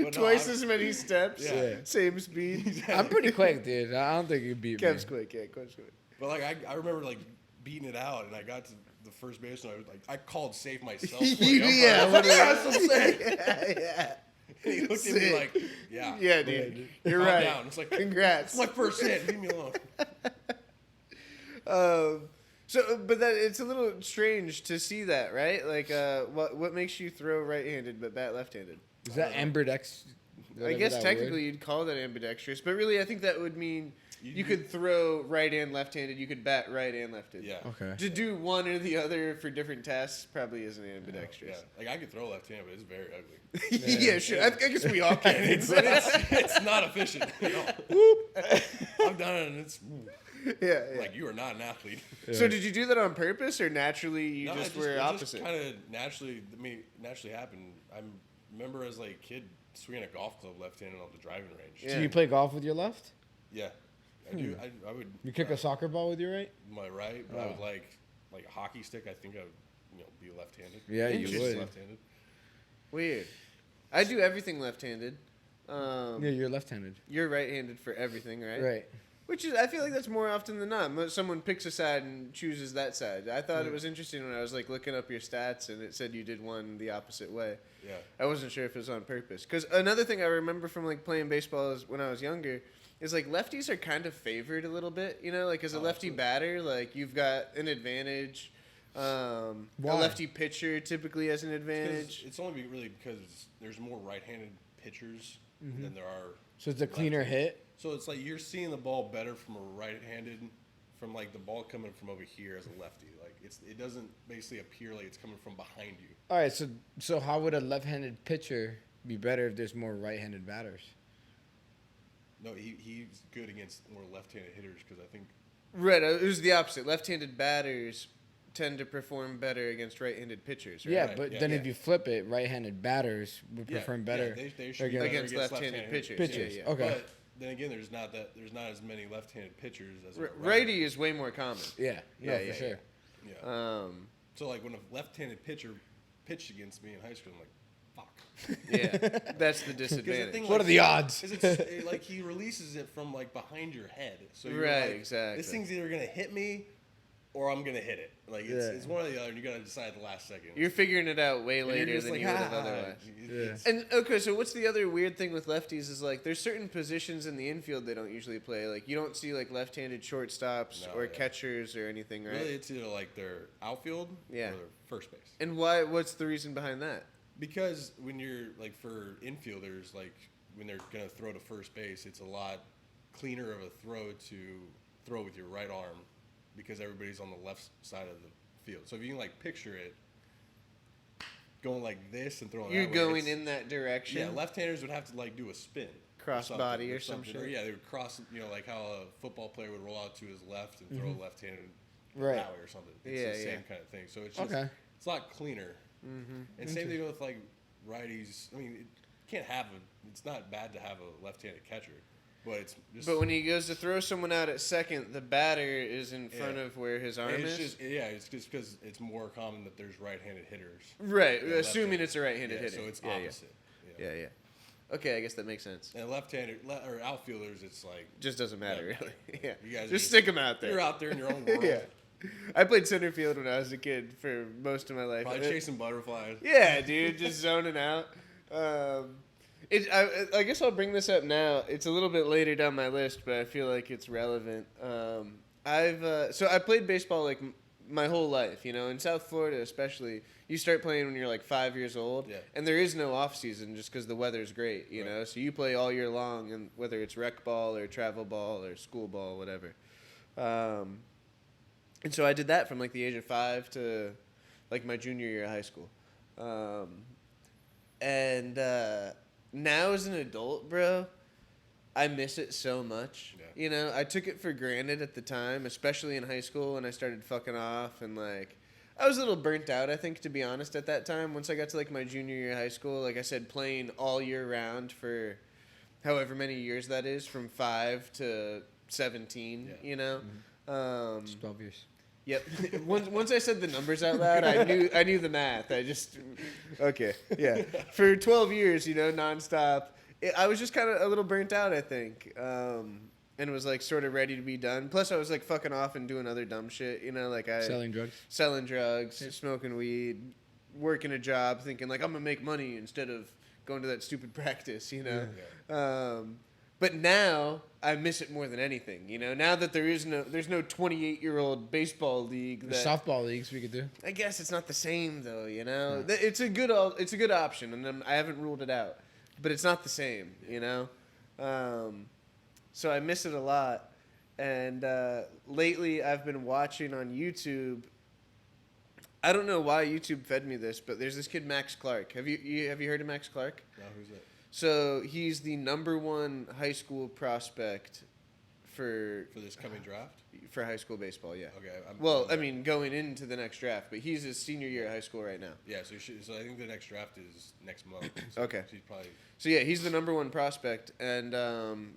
S2: But no,
S1: Twice
S2: I'm-
S1: as many steps.
S2: Yeah.
S1: Same speed.
S3: I'm pretty quick, dude. I don't think you beat me.
S1: Kev's quick. Yeah, Kev's quick.
S2: But like I remember like beating it out, and I got to the first base, and I was like, I called safe myself. For the umpire.
S1: Yeah,
S2: I was like, yeah, that's what I'm saying.
S1: yeah.
S2: And he looked at me
S1: Sick.
S2: like, yeah,
S1: Yeah, dude. You're
S2: calm
S1: right.
S2: down. It's like,
S1: Congrats.
S2: it's my first hit. Leave me alone.
S1: But that it's a little strange to see that, right? Like, what makes you throw right-handed but bat left-handed?
S3: Is that ambidex?
S1: I guess technically you'd call that ambidextrous, but really I think that would mean You could throw right and left-handed. You could bat right and left-handed.
S2: Yeah.
S3: Okay.
S1: To do one or the other for different tasks probably isn't ambidextrous.
S2: Yeah. Like I could throw left-handed, but it's very ugly.
S1: Yeah, sure. I guess we all can.
S2: It's not efficient at all. I've done it, and it's
S1: Yeah.
S2: like you are not an athlete.
S1: So did you do that on purpose, or naturally you
S2: No,
S1: just were opposite?
S2: It just kind of naturally happened. I remember as like a kid swinging a golf club left-handed on the driving range.
S1: Yeah.
S3: Do you play golf with your left?
S2: Yeah, I do. I would.
S3: You kick a soccer ball with your right?
S2: My right, but I would
S3: Oh.
S2: like a hockey stick. I think I would be left-handed.
S3: Yeah, you
S2: Just
S3: would.
S2: left-handed.
S1: Weird. I do everything left-handed.
S3: Yeah, you're left-handed.
S1: You're right-handed for everything, right?
S3: Right.
S1: Which is, I feel like that's more often than not. Someone picks a side and chooses that side. I thought it was interesting when I was like looking up your stats and it said you did one the opposite way.
S2: Yeah.
S1: I wasn't sure if it was on purpose. Because another thing I remember from like playing baseball is when I was younger is like lefties are kind of favored a little bit. You know, like as a lefty batter, like you've got an advantage. A
S3: Why?
S1: lefty pitcher typically has an advantage.
S2: It's only really because there's more right-handed pitchers than there are.
S3: So it's a cleaner hit?
S2: So it's like you're seeing the ball better from a right-handed, from like the ball coming from over here as a lefty. Like it doesn't basically appear like it's coming from behind you.
S3: All right, so how would a left-handed pitcher be better if there's more right-handed batters?
S2: No, he's good against more left-handed hitters because I think.
S1: Right, it was the opposite. Left-handed batters tend to perform better against right-handed pitchers, right?
S3: Yeah,
S2: Right,
S3: but
S2: yeah,
S3: then
S2: yeah.
S3: if you flip it, right-handed batters would
S2: Yeah,
S3: perform
S2: yeah,
S3: better
S2: they should be better
S1: Against left-handed pitchers.
S3: pitchers.
S1: Yeah, yeah.
S3: Okay.
S2: But then again, there's not as many left-handed pitchers as a
S1: Righty is way more common.
S3: Yeah, no,
S1: Yeah,
S3: for
S1: yeah,
S3: sure.
S2: Yeah. So like when a left-handed pitcher pitched against me in high school, I'm like, fuck.
S1: Yeah, that's the disadvantage.
S2: thing-
S3: What are the odds?
S2: 'Cause it's like he releases it from like behind your head. So you're
S1: Right,
S2: like,
S1: exactly.
S2: This thing's either gonna hit me or I'm gonna hit it. Like
S3: Yeah.
S2: it's one or the other, and you gotta decide at the last second.
S1: You're figuring it out way
S2: And you're
S1: later
S2: just
S1: than
S2: like,
S1: you would have
S2: "Ah."
S1: otherwise.
S2: It's-
S1: And okay, so what's the other weird thing with lefties is like there's certain positions in the infield they don't usually play. Like you don't see like left-handed shortstops
S2: No,
S1: or
S2: yeah.
S1: catchers or anything, right?
S2: Really, it's either like their outfield
S1: Yeah.
S2: or their first base.
S1: And why? What's the reason behind that?
S2: Because when you're like for infielders, like when they're gonna throw to first base, it's a lot cleaner of a throw to throw with your right arm because everybody's on the left side of the field. So if you can like picture it going like this and throwing
S1: You're
S2: that way,
S1: going
S2: it's-
S1: in that direction.
S2: Yeah, left-handers would have to like do a spin,
S1: Cross
S2: something,
S1: body or some
S2: something.
S1: shit.
S2: Or yeah, they would cross. Like how a football player would roll out to his left and throw left-handed
S3: Right.
S2: that way or something. It's
S1: Yeah,
S2: the same
S1: yeah.
S2: kind of thing. So it's just
S3: Okay.
S2: it's a lot cleaner. And same thing with like righties. I mean, it can't have a. It's not bad to have a left-handed catcher, but it's just.
S1: But when he goes to throw someone out at second, the batter is in front
S2: Yeah.
S1: of where his arm
S2: it's
S1: is.
S2: just it's just because it's more common that there's right-handed hitters.
S1: Right,
S2: than
S1: assuming
S2: left-handed.
S1: it's a right-handed
S2: Yeah,
S1: hitter.
S2: so it's
S1: Yeah, yeah.
S2: opposite. Yeah.
S1: Yeah, yeah. Okay, I guess that makes sense.
S2: And left-handed or outfielders, it's like
S1: Just doesn't matter,
S2: Yeah.
S1: really. Yeah.
S2: You guys are
S1: just stick them out
S2: you're
S1: there.
S2: out there in your own world.
S1: Yeah. I played center field when I was a kid for most of my life.
S2: Probably chasing butterflies.
S1: Yeah, dude, just zoning out. I guess I'll bring this up now. It's a little bit later down my list, but I feel like it's relevant. I played baseball like my whole life. You know, in South Florida especially, you start playing when you're like 5 years old,
S2: Yeah.
S1: and there is no off season just because the weather's great. You
S2: Right.
S1: know, so you play all year long, and whether it's rec ball or travel ball or school ball, whatever. And so I did that from like the age of 5 to like my junior year of high school. Now as an adult, bro, I miss it so much.
S2: Yeah.
S1: You know, I took it for granted at the time, especially in high school when I started fucking off and like I was a little burnt out, I think, to be honest, at that time. Once I got to like my junior year of high school, like I said, playing all year round for however many years that is, from 5 to 17,
S2: Yeah.
S1: you know?
S3: It's 12 years.
S1: Yep. once I said the numbers out loud, I knew the math. I just okay. Yeah. For 12 years, you know, nonstop. I was just kind of a little burnt out, I think. And was like sort of ready to be done. Plus, I was like fucking off and doing other dumb shit. You know, like
S3: Selling drugs.
S1: selling drugs, smoking weed, working a job, thinking like I'm gonna make money instead of going to that stupid practice. You know.
S2: Yeah.
S1: But now I miss it more than anything. You know, now that there's no 28-year-old baseball league.
S3: The softball leagues we could do.
S1: I guess it's not the same though. You know, it's a good option, and I haven't ruled it out. But it's not the same. You know, so I miss it a lot. And lately, I've been watching on YouTube. I don't know why YouTube fed me this, but there's this kid Max Clark. Have you heard of Max Clark?
S2: No, who's that?
S1: So he's the #1 high school prospect for
S2: this coming draft?
S1: high school baseball. Yeah.
S2: Okay.
S1: I mean, going into the next draft, but he's his senior year of high school right now.
S2: Yeah, so I think the next draft is next month. So
S1: Okay.
S2: He's probably.
S1: So yeah, he's the #1 prospect, and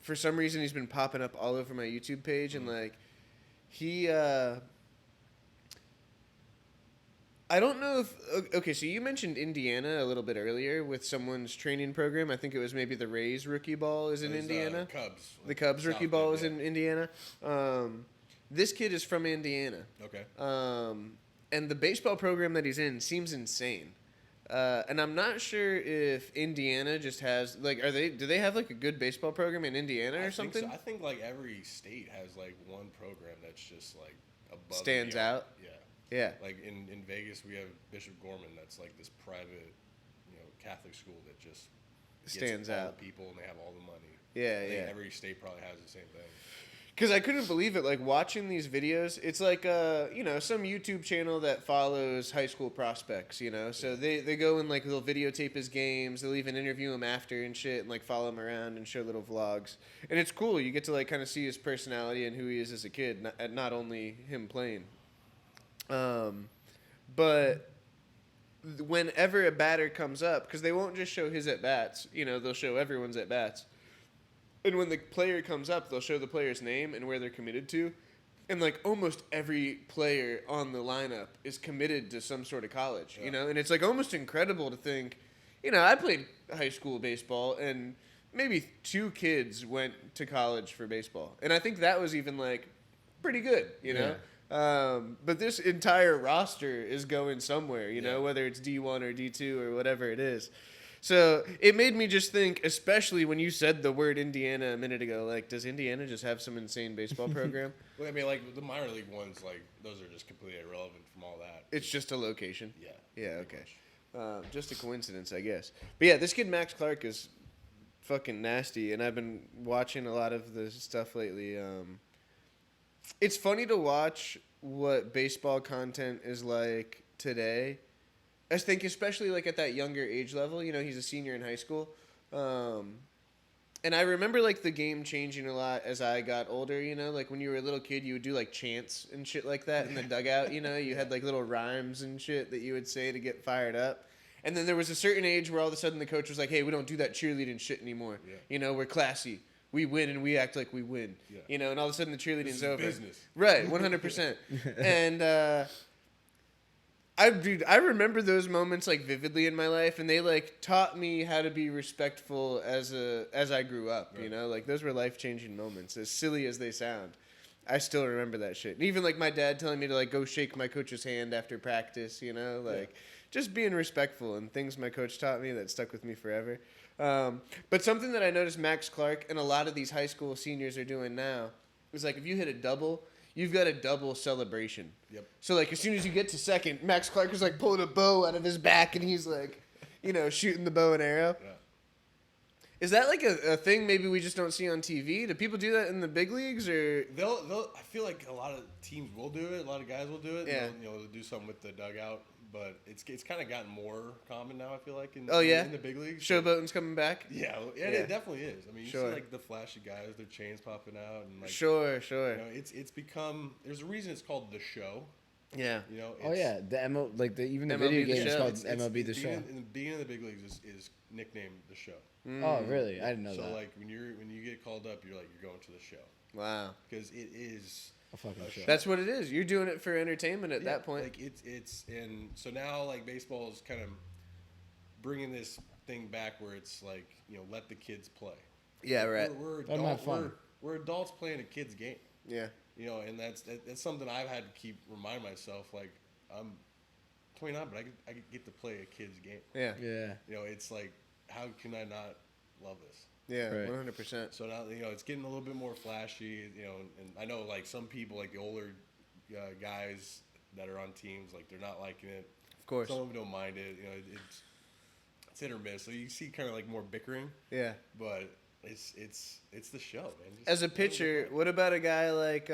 S1: for some reason he's been popping up all over my YouTube page, and like he. I don't know if okay. So you mentioned Indiana a little bit earlier with someone's training program. I think it was maybe the Rays rookie ball is in Indiana.
S2: Cubs.
S1: The Cubs rookie
S2: South
S1: ball
S2: Bend,
S1: is in Indiana. This kid is from Indiana.
S2: Okay.
S1: And the baseball program that he's in seems insane. And I'm not sure if Indiana just has like do they have like a good baseball program in Indiana or something?
S2: So. I think like every state has like one program that's just like above
S1: Stands
S2: and beyond.
S1: out?
S2: Yeah.
S1: Yeah.
S2: Like in Vegas, we have Bishop Gorman. That's like this private, Catholic school that just
S1: Stands
S2: gets all
S1: out.
S2: the people and they have all the money.
S1: Yeah,
S2: I think
S1: yeah.
S2: every state probably has the same thing.
S1: Because I couldn't believe it, like, watching these videos. It's like, some YouTube channel that follows high school prospects, So they go and, like, they'll videotape his games. They'll even interview him after and shit and, like, follow him around and show little vlogs. And it's cool. You get to, like, kind of see his personality and who he is as a kid, not only him playing. But whenever a batter comes up, because they won't just show his at-bats. They'll show everyone's at-bats. And when the player comes up, they'll show the player's name and where they're committed to. And, like, almost every player on the lineup is committed to some sort of college, And it's, like, almost incredible to think, I played high school baseball, and maybe 2 kids went to college for baseball. And I think that was even, like, pretty good, know? But this entire roster is going somewhere, whether it's D1 or D2 or whatever it is. So it made me just think, especially when you said the word Indiana a minute ago, like, does Indiana just have some insane baseball program?
S2: Well, I mean, like, the minor league ones, like, those are just completely irrelevant from all that.
S1: It's just a location?
S2: Yeah.
S1: Yeah, okay. Just a coincidence, I guess. But yeah, this kid Max Clark is fucking nasty, and I've been watching a lot of the stuff lately. It's funny to watch what baseball content is like today. I think especially like at that younger age level, he's a senior in high school. And I remember like the game changing a lot as I got older, like when you were a little kid, you would do like chants and shit like that in the dugout, you had like little rhymes and shit that you would say to get fired up. And then there was a certain age where all of a sudden the coach was like, hey, we don't do that cheerleading shit anymore. Yeah. We're classy. We win and we act like we win. Yeah. And all of a sudden the cheerleading's over.
S2: Business.
S1: Right, 100%. And I remember those moments like vividly in my life, and they like taught me how to be respectful as I grew up.
S2: Right.
S1: Like those were life-changing moments. As silly as they sound, I still remember that shit. And even like my dad telling me to like go shake my coach's hand after practice. Just being respectful and things my coach taught me that stuck with me forever. But something that I noticed Max Clark and a lot of these high school seniors are doing now is like if you hit a double, you've got a double celebration.
S2: Yep.
S1: So, like, as soon as you get to second, Max Clark is, like, pulling a bow out of his back, and he's, like, shooting the bow and arrow.
S2: Yeah.
S1: Is that, like, a thing maybe we just don't see on TV? Do people do that in the big leagues, or...?
S2: I feel like a lot of teams will do it. A lot of guys will do it.
S1: Yeah.
S2: They'll do something with the dugout. But it's kind of gotten more common now, I feel like, in the big leagues.
S1: Showboating's coming back?
S2: Yeah, it definitely is. I mean, you
S1: see,
S2: like, the flashy guys, their chains popping out. And like,
S1: Sure.
S2: It's become... There's a reason it's called The Show.
S1: Yeah.
S3: The even the
S1: MLB
S3: video
S1: The
S3: game is
S1: Show.
S3: called MLB The Show.
S2: Being in the big leagues is nicknamed The Show.
S3: Oh, really? I didn't know that.
S2: So, like, when you get called up, you're going to the show.
S1: Wow.
S2: Because it is...
S3: A fucking show.
S1: That's what it is. You're doing it for entertainment at that point.
S2: Like and so now like baseball is kind of bringing this thing back where it's like let the kids play.
S1: Yeah, right.
S2: We're adults playing a kid's game.
S1: Yeah.
S2: And that's something I've had to keep remind myself. Like I'm 29, but I get to play a kid's game.
S1: Yeah.
S3: Yeah.
S2: It's like how can I not love this?
S1: Yeah,
S3: right.
S1: 100%.
S2: So now it's getting a little bit more flashy, and I know like some people like the older guys that are on teams like they're not liking it.
S1: Of course.
S2: Some of them don't mind it. It's hit or miss. So you see kind of like more bickering.
S1: Yeah.
S2: But it's the show, man. Just
S1: As a pitcher, what about a guy like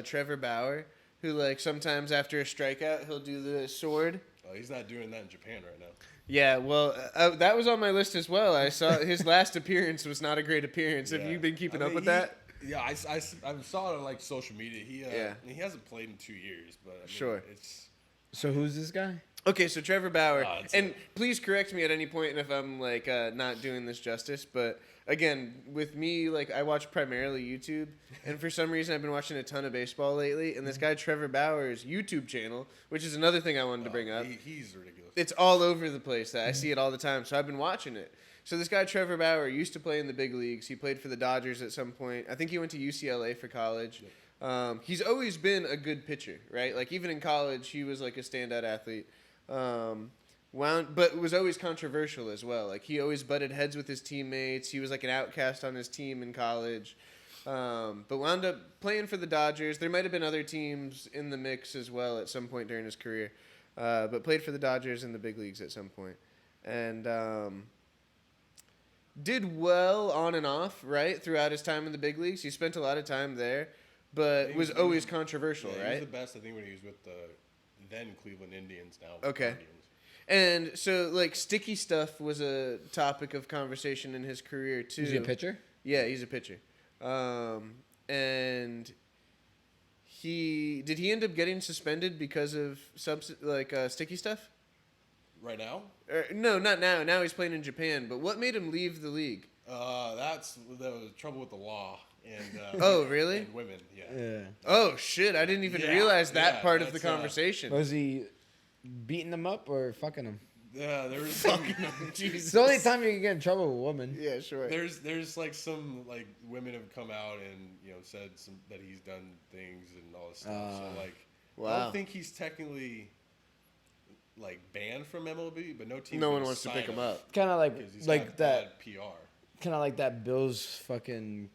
S1: Trevor Bauer, who like sometimes after a strikeout he'll do the sword?
S2: Oh, he's not doing that in Japan right now.
S1: Yeah, well, that was on my list as well. I saw his last appearance was not a great appearance. Have
S2: Yeah.
S1: you been keeping
S2: I
S1: up
S2: mean,
S1: with that?
S2: Yeah, I saw it on like social media.
S1: Yeah.
S2: He hasn't played in 2 years, but I mean,
S1: Sure.
S2: it's
S3: So who's this guy?
S1: Okay, so Trevor Bauer,
S2: it's
S1: and please correct me at any point if I'm like not doing this justice. But again, with me, like I watch primarily YouTube, and for some reason I've been watching a ton of baseball lately. And this guy Trevor Bauer's YouTube channel, which is another thing I wanted to bring up,
S2: he's ridiculous.
S1: it's all over the place. That I see it all the time, so I've been watching it. So this guy Trevor Bauer used to play in the big leagues. He played for the Dodgers at some point. I think he went to UCLA for college. He's always been a good pitcher, right? Like even in college, he was like a standout athlete. But was always controversial as well. Like he always butted heads with his teammates. He was like an outcast on his team in college. But wound up playing for the Dodgers. There might have been other teams in the mix as well at some point during his career. But played for the Dodgers in the big leagues at some point. And did well on and off, right, throughout his time in the big leagues. He spent a lot of time there, but was always controversial,
S2: He
S1: right?
S2: was the best, I think, when he was with the then Cleveland Indians, now
S1: Okay.
S2: Guardians.
S1: And so, like, sticky stuff was a topic of conversation in his career, too.
S3: Is he a pitcher?
S1: Yeah, he's a pitcher. And did he end up getting suspended because of sticky stuff?
S2: Right now?
S1: No, not now. Now he's playing in Japan. But what made him leave the league?
S2: That's the trouble with the law and
S1: Oh, really?
S2: and women. Yeah.
S3: Yeah.
S1: Oh, shit. I didn't even
S2: Yeah,
S1: realize that
S2: yeah,
S1: part of the
S2: that's,
S1: conversation.
S3: Was he beating them up or fucking them?
S2: Yeah, there was some,
S3: It's the only time you can get in trouble with a woman.
S1: Yeah, sure.
S2: there's like some like women have come out and said that he's done things and all this stuff. So like, I
S1: Wow.
S2: don't think he's technically like banned from MLB, but no team.
S1: No one wants to pick him up.
S3: Kind of
S2: because he's
S3: like
S2: got
S3: that.
S2: bad PR.
S3: Kind of like that Bills fucking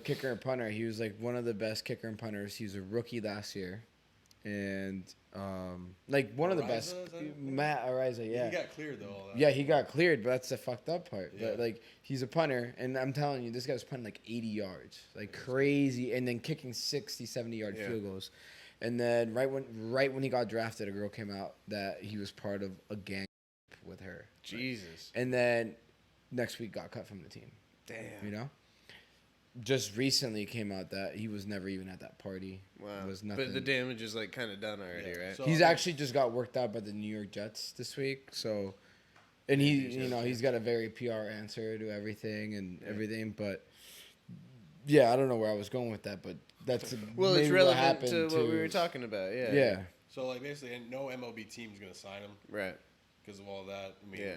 S3: kicker and punter. He was like one of the best kicker and punters. He was a rookie last year, and like one of the best.
S2: Ariza, is that-
S3: Matt Ariza, yeah.
S2: He got cleared though. All that.
S3: Yeah, he got cleared, but that's the fucked up part.
S2: Yeah.
S3: But, like he's a punter, and I'm telling you, this guy's punting like 80 yards, like crazy, and then kicking 60, 70-yard field goals. And then right when he got drafted, a girl came out that he was part of a gang with her.
S1: Jesus.
S3: And then next week got cut from the team.
S1: Damn.
S3: You know? Just recently came out that he was never even at that party.
S1: Wow.
S3: It was nothing.
S1: But the damage is like kind of done already,
S2: Yeah.
S1: right?
S2: So-
S3: He's actually just got worked out by the New York Jets this week. So, and he's got a very PR answer to everything and everything. But yeah, I don't know where I was going with that, but that's
S1: Well, it's
S3: maybe what
S1: relevant
S3: happened
S1: to what we were talking about. Yeah.
S3: Yeah.
S2: So like basically, no MLB team's gonna sign him
S1: Right.
S2: because of all that. I mean,
S1: Yeah.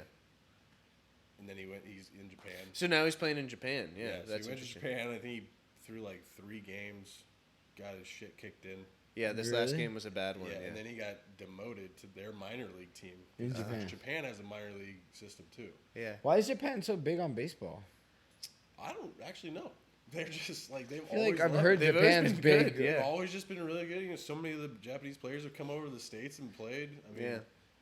S2: And then he's in Japan.
S1: So now he's playing in Japan. Yeah,
S2: So
S1: that's
S2: he went to
S1: interesting.
S2: Japan. I think he threw like 3 games, got his shit kicked in.
S1: Yeah, this last
S3: Really?
S1: game was a bad one.
S2: Yeah,
S1: Yeah.
S2: and then he got demoted to their minor league team.
S3: In Japan.
S2: Japan has a minor league system too.
S1: Yeah.
S3: Why is Japan so big on baseball?
S2: I don't actually know. They're just like they've
S3: I feel
S2: always.
S3: like I've
S2: loved
S3: heard
S2: it.
S1: They've always
S3: Japan's
S1: been
S3: big.
S1: good,
S2: They've
S1: yeah.
S2: always just been really good. So many of the Japanese players have come over to the states and played. I mean,
S1: Yeah.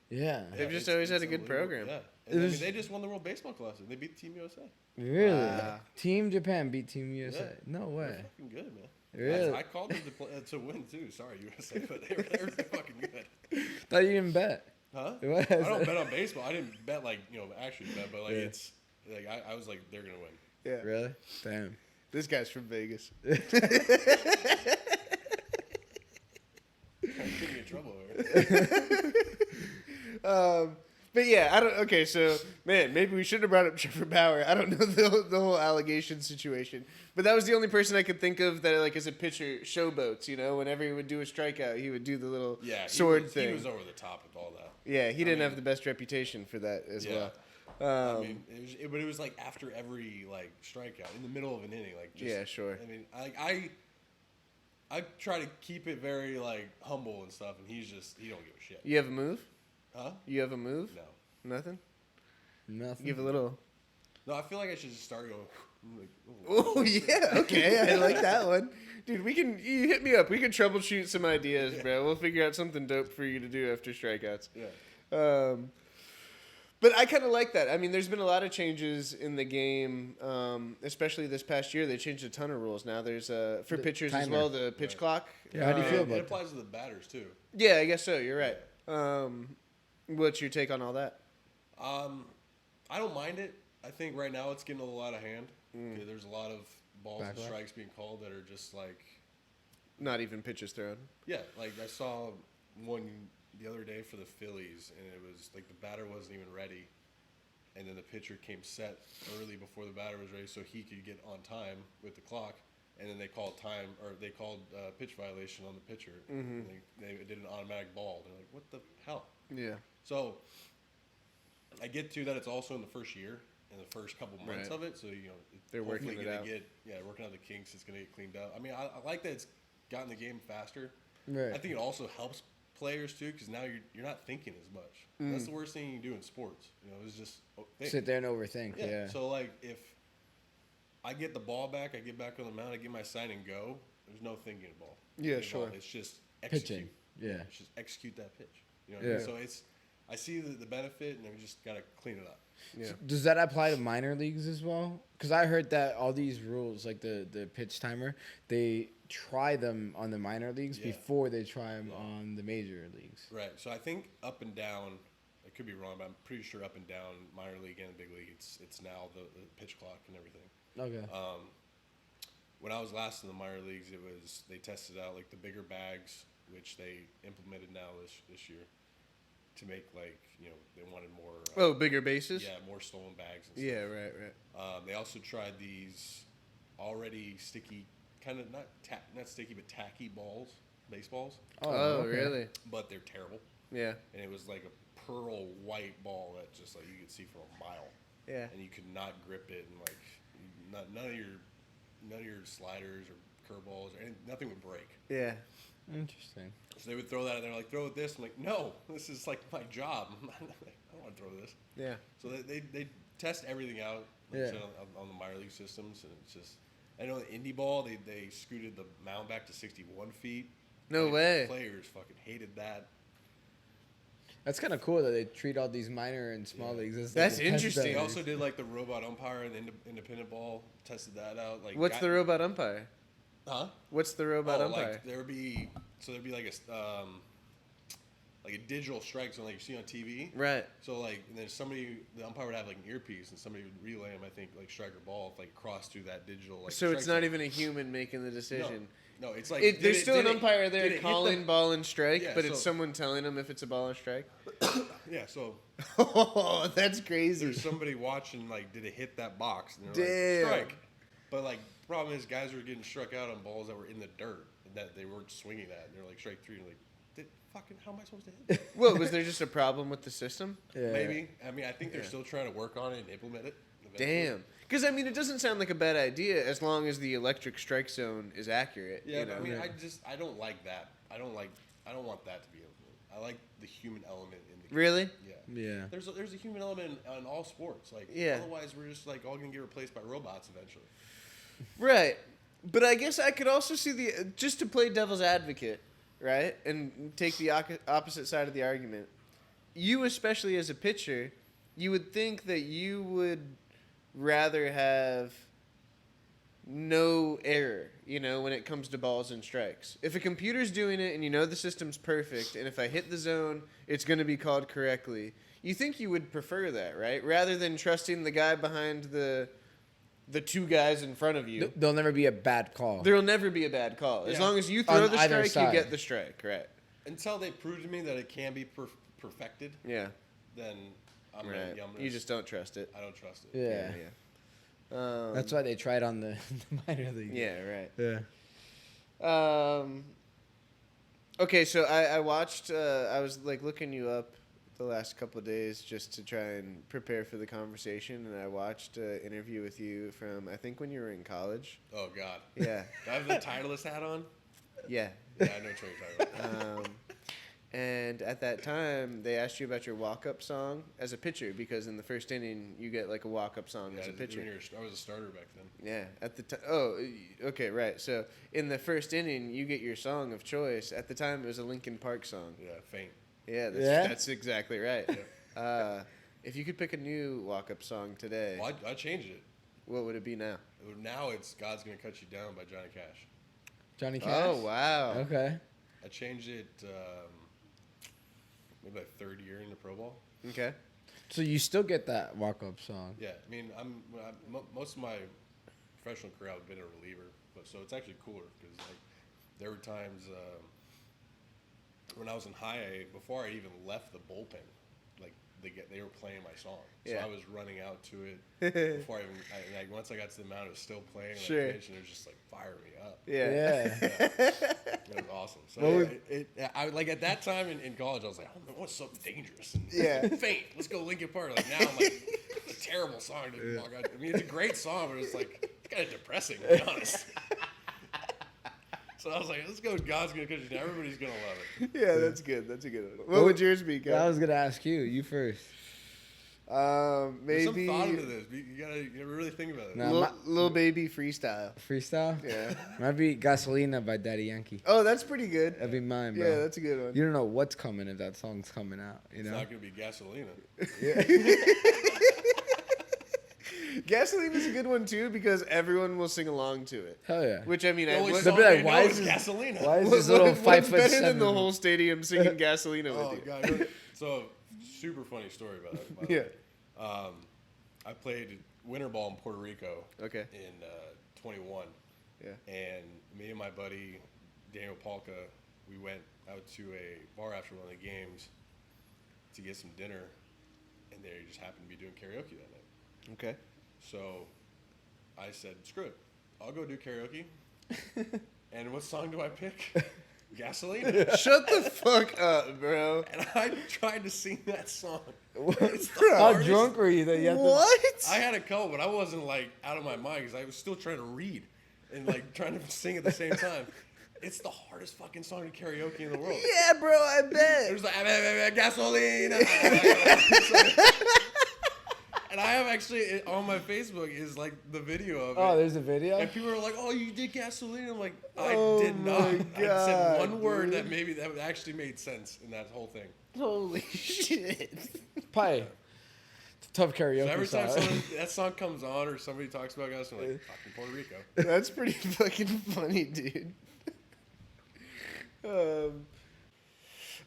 S3: Yeah.
S1: They've just
S2: it's-
S1: always had
S2: it's
S1: a good
S2: unbelievable.
S1: program.
S2: Yeah,
S3: It
S2: and, I
S3: was-
S2: mean, they just won the World Baseball Classic. They beat Team USA.
S3: Really?
S1: Wow.
S3: Team Japan beat Team USA.
S2: Yeah.
S3: No
S2: They're
S3: way.
S2: fucking good, man.
S3: Really?
S2: I called them to win too. Sorry, USA, but they were fucking good.
S3: Thought you didn't bet.
S2: Huh?
S3: What?
S2: I don't bet on baseball. I didn't bet actually bet, but like
S3: Yeah.
S2: it's like I was like they're gonna win.
S1: Yeah.
S3: Really? Damn.
S1: This guy's from Vegas.
S2: I'm getting in trouble over.
S1: But yeah, I don't. Okay, so man, maybe we shouldn't have brought up Trevor Bauer. I don't know the whole allegation situation, but that was the only person I could think of that, like, as a pitcher, showboats. Whenever he would do a strikeout, he would do the little sword thing.
S2: He was over the top with all that.
S1: Yeah, he didn't
S2: mean-
S1: have the best reputation for that as
S2: Yeah.
S1: well.
S2: I mean, but it was like after every like strikeout in the middle of an inning, like just,
S1: Yeah, sure.
S2: I mean, I try to keep it very like humble and stuff, and he don't give a shit.
S1: You have a move?
S2: Huh?
S1: You have a move?
S2: No.
S1: Nothing?
S3: Nothing.
S1: Give a little.
S2: No, I feel like I should just start going. Like,
S1: Oh yeah, okay, I like that one, dude. You hit me up. We can troubleshoot some ideas, bro. We'll figure out something dope for you to do after strikeouts.
S2: yeah.
S1: But I kind of like that. I mean, there's been a lot of changes in the game, especially this past year. They changed a ton of rules. Now there's for
S3: The
S1: pitchers as
S3: timer.
S1: well, the pitch clock.
S3: Yeah, how do you feel
S2: It
S3: about that?
S2: applies to the batters too.
S1: Yeah, I guess so. You're right. What's your take on all that?
S2: I don't mind it. I think right now it's getting a little out of hand. Okay, there's a lot of balls and
S3: Backlash.
S2: strikes being called that are just like,
S1: Not even pitches thrown.
S2: yeah, like I saw one the other day for the Phillies, and it was like the batter wasn't even ready, and then the pitcher came set early before the batter was ready, so he could get on time with the clock, and then they called pitch violation on the pitcher, and they did an automatic ball. They're like, what the hell?
S1: Yeah.
S2: So I get to that it's also in the first year, in the first couple months
S1: Right.
S2: of it, so
S1: They're
S2: hopefully
S1: working it
S2: gonna
S1: out.
S2: working out the kinks. It's gonna get cleaned up. I mean, I like that it's gotten the game faster.
S3: Right.
S2: I think it also helps players too, because now you're not thinking as much. That's the worst thing you can do in sports. It's just think.
S3: Sit there and overthink. Yeah.
S2: So like if I get the ball back, I get back on the mound, I get my sign and go. There's no thinking of ball.
S1: Yeah,
S2: Ball.
S1: sure.
S2: It's just execute.
S3: Pitching. Yeah.
S2: It's just execute that pitch. What I mean?
S3: Yeah.
S2: So I see the benefit, and we just gotta clean it up.
S1: Yeah.
S3: Does that apply to minor leagues as well? Because I heard that all these rules, like the pitch timer, they try them on the minor leagues
S2: Yeah.
S3: before they try them on the major leagues.
S2: Right. So I think up and down, I could be wrong, but I'm pretty sure up and down, minor league and big league, it's now the pitch clock and everything.
S3: Okay.
S2: When I was last in the minor leagues, they tested out like the bigger bags, which they implemented now this year, to make they wanted more.
S1: Oh, bigger bases?
S2: Yeah, more stolen bags. And
S1: Yeah,
S2: stuff.
S1: right.
S2: They also tried these already sticky, kind of not sticky but tacky baseballs,
S1: Oh,
S3: okay.
S1: really?
S2: but they're terrible.
S1: Yeah.
S2: And it was like a pearl white ball that just like you could see for a mile.
S1: Yeah.
S2: And you could not grip it, and like none of your sliders or curveballs or nothing would break.
S1: Yeah.
S3: Interesting.
S2: So they would throw that, and they're like, throw it this. I'm like, no, this is like my job. I don't want to throw this.
S1: Yeah.
S2: So they test everything out like I
S3: Yeah.
S2: said, on the minor league systems, and it's just. I know the indie ball, they scooted the mound back to 61 feet.
S1: No
S2: Like,
S1: way.
S2: Players fucking hated that.
S3: That's kind of cool that they treat all these minor and small leagues as
S1: That's
S3: like a test
S1: interesting.
S2: They
S3: bed.
S2: also did like the robot umpire and the independent ball, tested that out. Like
S1: What's the robot umpire?
S2: Huh?
S1: What's the robot umpire?
S2: Like there'd be like a digital strike zone like you see on TV.
S1: Right.
S2: So like, and then the umpire would have like an earpiece, and somebody would relay him. I think like strike or ball, like cross through that digital. Like,
S1: So it's
S2: strike
S1: not
S2: zone.
S1: even a human making the decision.
S2: No, it's like
S1: There's still an umpire
S2: did
S1: there
S2: it hit
S1: calling ball and strike,
S2: Yeah,
S1: but it's
S2: so-
S1: someone telling him if it's a ball and strike.
S2: Yeah, so
S1: Oh, that's crazy.
S2: there's somebody watching. Like, did it hit that box? And
S1: Damn.
S2: like, strike. But like, problem is, guys were getting struck out on balls that were in the dirt and that they weren't swinging at. And they're like strike 3, and like, how am I supposed to hit that?
S1: What, was there just a problem with the system?
S3: Yeah.
S2: Maybe. I mean, I think they're still trying to work on it and implement it. eventually.
S1: Damn. Because, I mean, it doesn't sound like a bad idea as long as the electric strike zone is accurate.
S2: Yeah,
S1: you
S2: but
S1: know?
S2: I mean, I don't like that. I don't want that to be implemented. I like the human element in the game.
S1: Really?
S2: Yeah.
S3: Yeah.
S2: There's a human element in all sports. Like,
S1: Yeah.
S2: otherwise we're just like all gonna get replaced by robots eventually.
S1: Right. But I guess I could also see just to play devil's advocate, right? And take the opposite side of the argument. You, especially as a pitcher, you would think that you would rather have no error, when it comes to balls and strikes. If a computer's doing it and the system's perfect, and if I hit the zone, it's going to be called correctly, you think you would prefer that, right? Rather than trusting the guy behind the two guys in front of you.
S3: There'll never be a bad call.
S1: There'll never be a bad call. As
S2: Yeah.
S1: long as you throw
S3: On
S1: the
S3: either
S1: strike, you
S3: side.
S1: get the strike, right?
S2: Until they prove to me that it can be perfected,
S1: Yeah.
S2: then I'm
S1: Right.
S2: gonna
S1: You just don't trust it.
S2: I don't trust it.
S3: Yeah. That's why they tried on the minor league.
S1: Yeah, right.
S3: Yeah.
S1: Okay, so I watched, I was like looking you up the last couple of days just to try and prepare for the conversation, and I watched an interview with you from, I think, when you were in college.
S2: Oh God.
S1: Yeah.
S2: Do I have the Titleist hat on?
S1: Yeah.
S2: Yeah, I know what you're talking about.
S1: And at that time, they asked you about your walk-up song as a pitcher, because in the first inning, you get like a walk-up song
S2: Yeah,
S1: as a pitcher.
S2: I was a starter back then.
S1: Yeah, at the time. Oh, okay, right. So in the first inning, you get your song of choice. At the time, it was a Linkin Park song.
S2: Yeah, faint.
S1: Yeah,
S3: Yeah?
S1: that's exactly right. If you could pick a new walk-up song today,
S2: Well, I changed it.
S1: what would it be now?
S2: Now it's God's Gonna Cut You Down by Johnny Cash.
S3: Johnny Cash.
S1: Oh, wow.
S3: Okay.
S2: I changed it maybe like third year in the Pro Bowl.
S1: Okay.
S3: So you still get that walk-up song?
S2: Yeah, I mean, most of my professional career I've been a reliever, but so it's actually cooler because like there were times when I was in high A before I even left the bullpen, like they were playing my song, so
S1: Yeah.
S2: I was running out to it before like once I got to the mound, it was still playing, and
S1: Sure.
S2: I pitched, and it was just like firing me up.
S1: Yeah.
S2: It was awesome. So I like at that time in college, I was like, oh man, what's something dangerous and
S1: Yeah.
S2: faint? Let's go Linkin Park. Like now, I'm like, it's a terrible song to walk out. I mean, it's a great song, but it's like it's kind of depressing to be honest. So I was like, let's go. God's Gonna Cut You Down. Everybody's gonna love it.
S1: Yeah, that's good. That's a good one. What would yours be,
S3: I
S1: Kev?
S3: was gonna ask you. You first.
S2: There's some
S1: Maybe
S2: thought into this. You gotta really think about it.
S3: No.
S1: Lil Baby freestyle.
S3: Freestyle.
S1: Yeah.
S3: Might be Gasolina by Daddy Yankee.
S1: Oh, that's pretty good.
S3: That'd be mine, bro.
S1: Yeah, that's a good one.
S3: You don't know what's coming if that song's coming out. You
S2: It's
S3: know.
S2: not gonna be Gasolina.
S1: Gasoline is a good one too because everyone will sing along to it.
S3: Hell yeah.
S1: Which I mean,
S2: The only
S1: what-
S3: They'll
S2: song
S3: be like,
S2: they
S3: why
S2: know
S3: is
S2: is
S3: this-
S2: Gasolina.
S3: Why is
S1: what-
S3: this little
S1: what's
S3: 5'7"?
S1: better than the whole stadium singing Gasolina
S2: Oh
S1: with you?
S2: god. So super funny story about that. by the
S1: Yeah.
S2: way. I played winter ball in Puerto Rico.
S1: Okay.
S2: In 21.
S1: Yeah.
S2: And me and my buddy Daniel Palka, we went out to a bar after one of the games to get some dinner, and they just happened to be doing karaoke that night.
S1: Okay.
S2: So I said, screw it, I'll go do karaoke. And what song do I pick? Gasolina.
S1: Shut the fuck up, bro.
S2: And I tried to sing that song.
S3: How
S2: hardest-
S3: drunk were you that you had to?
S1: What?
S2: I had a couple, but I wasn't like out of my mind because I was still trying to read and like trying to sing at the same time. It's the hardest fucking song to karaoke in the world.
S1: Yeah, bro, I
S2: It
S1: bet.
S2: was like gasolina. And I have actually on my Facebook is like the video of
S3: Oh,
S2: it.
S3: there's a video.
S2: And people are like, "Oh, you did gasolina." I'm like, I
S1: Oh
S2: did not.
S1: my
S2: I said one
S1: God,
S2: word
S1: dude.
S2: that actually made sense in that whole thing.
S1: Holy shit.
S3: Pie. It's a tough karaoke
S2: So every time
S3: song.
S2: that song comes on or somebody talks about gasolina, I'm like, fucking Puerto Rico.
S1: That's pretty fucking funny, dude.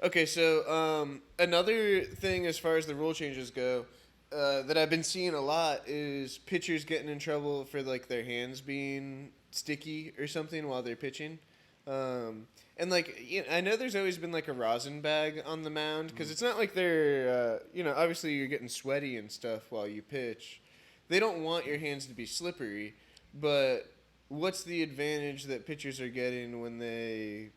S1: Okay, so another thing as far as the rule changes go that I've been seeing a lot is pitchers getting in trouble for like their hands being sticky or something while they're pitching. And like, you know, I know there's always been like a rosin bag on the mound because it's not like they're, you know, obviously you're getting sweaty and stuff while you pitch. They don't want your hands to be slippery, but what's the advantage that pitchers are getting when they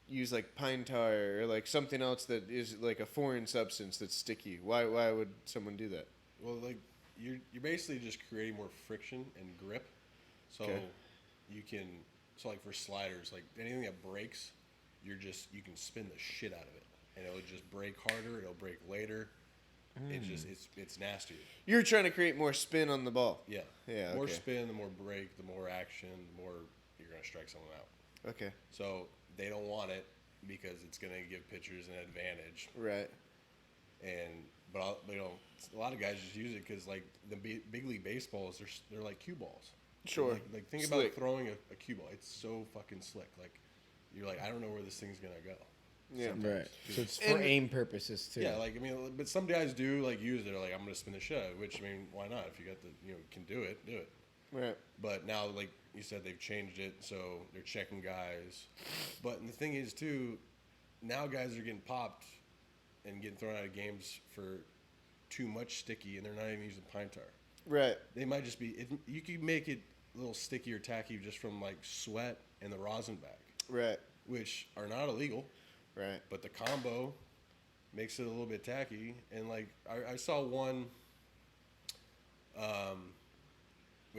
S1: use like pine tar or like something else that is like a foreign substance that's sticky? Why would someone do that?
S2: Well, like you're basically just creating more friction and grip, so
S1: Okay.
S2: you can like for sliders, like anything that breaks, you can spin the shit out of it, and it'll just break harder. It'll break later. It's nastier.
S1: You're trying to create more spin on the ball.
S2: Yeah.
S1: Yeah,
S2: The more
S1: okay.
S2: spin, the more break, the more action, the more you're gonna strike someone out.
S1: Okay.
S2: So they don't want it because it's gonna give pitchers an advantage.
S1: Right.
S2: But you know, a lot of guys just use it because like the big league baseballs, they're like cue balls.
S1: Sure.
S2: Like think
S1: Slick.
S2: about throwing a cue ball. It's so fucking slick. Like you're like, I don't know where this thing's gonna go.
S1: Yeah.
S3: Right. So it's for
S1: And-
S3: aim purposes too.
S2: Yeah, like I mean, but some guys do like use it. They're like, I'm gonna spin the shit out of it, which I mean, why not? If you got the can do it, do it.
S1: Right.
S2: But now, like you said, they've changed it, so they're checking guys. But the thing is, too, now guys are getting popped and getting thrown out of games for too much sticky, and they're not even using pine tar.
S1: Right.
S2: They might just be. You could make it a little sticky or tacky just from like sweat and the rosin bag,
S1: Right.
S2: which are not illegal,
S1: Right.
S2: but the combo makes it a little bit tacky. And like I saw one.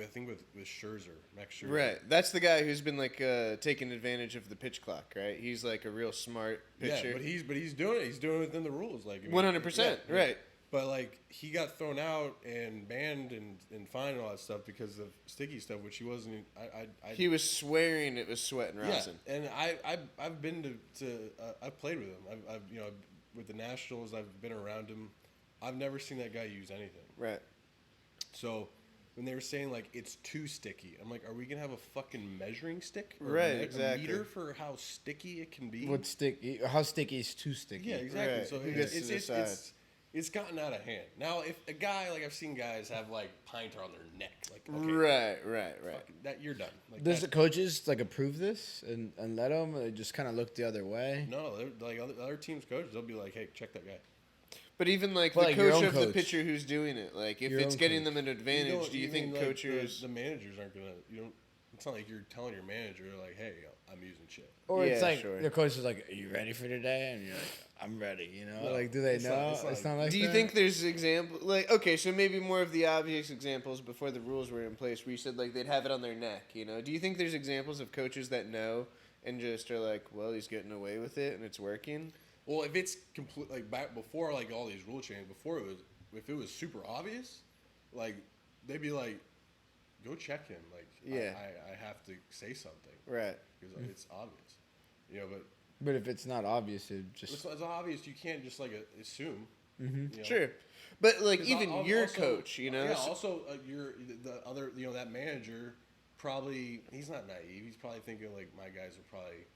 S2: I think with Scherzer, Max Scherzer.
S1: Right. That's the guy who's been like taking advantage of the pitch clock, right? He's like a real smart pitcher.
S2: Yeah, but he's doing it. He's doing it within the rules. Like I mean,
S1: 100%.
S2: yeah.
S1: Right.
S2: But like he got thrown out and banned and fined and all that stuff because of sticky stuff, which he wasn't.
S1: He was swearing it was sweat and
S2: yeah,
S1: rosin.
S2: and I've been to I've played with him. I've with the Nationals. I've been around him. I've never seen that guy use anything.
S1: Right.
S2: So when they were saying like it's too sticky, I'm like, are we gonna have a fucking measuring stick? Or
S1: Right,
S2: a
S1: exactly.
S2: meter for how sticky it can be?
S3: What sticky? How sticky is too sticky?
S2: Yeah, exactly.
S1: Right.
S2: So
S1: Who gets to decide?
S2: it's gotten out of hand. Now, if a guy like I've seen guys have like pine tar on their neck, like okay,
S1: Right.
S2: fucking, that you're done. Like
S3: Does the coaches like approve this and let them? Or they just kind of look the other way.
S2: no, they're, like other teams' coaches, they'll be like, hey, check that guy.
S1: But even like
S3: Well,
S1: the
S3: like your
S1: coach
S3: own
S1: of the
S3: coach.
S1: pitcher who's doing it, like if
S3: Your
S1: it's
S3: own
S1: getting
S3: coach.
S1: them an advantage, do you
S2: mean,
S1: think
S2: like,
S1: coaches?
S2: the managers aren't gonna? You don't. It's not like you're telling your manager like, hey, I'm using shit.
S3: Or it's
S1: Yeah,
S3: like
S1: sure.
S3: the coach is like, "Are you ready for today?" And you're like, "I'm ready." You know,
S2: No,
S3: like, do they
S2: it's
S3: know?
S2: not- it's not-
S3: like.
S1: Do you
S3: that?
S1: think there's example like okay, so maybe more of the obvious examples before the rules were in place, where you said like they'd have it on their neck, you know? Do you think there's examples of coaches that know and just are like, well, he's getting away with it and it's working?
S2: Well, if it's complete like back before like all these rule changes, before it was if it was super obvious, like they'd be like, go check him. Like
S1: Yeah.
S2: I have to say something
S1: Right.
S2: because it's obvious. You know, but
S3: But if it's not obvious, it just
S2: it's obvious. You can't just like assume.
S3: Mhm.
S2: You know?
S1: Sure. But like
S2: 'Cause
S1: even
S2: al-
S1: your
S2: also-
S1: coach, you know?
S2: Yeah.
S1: so-
S2: Also, the other that manager probably he's not naive. He's probably thinking like my guys are probably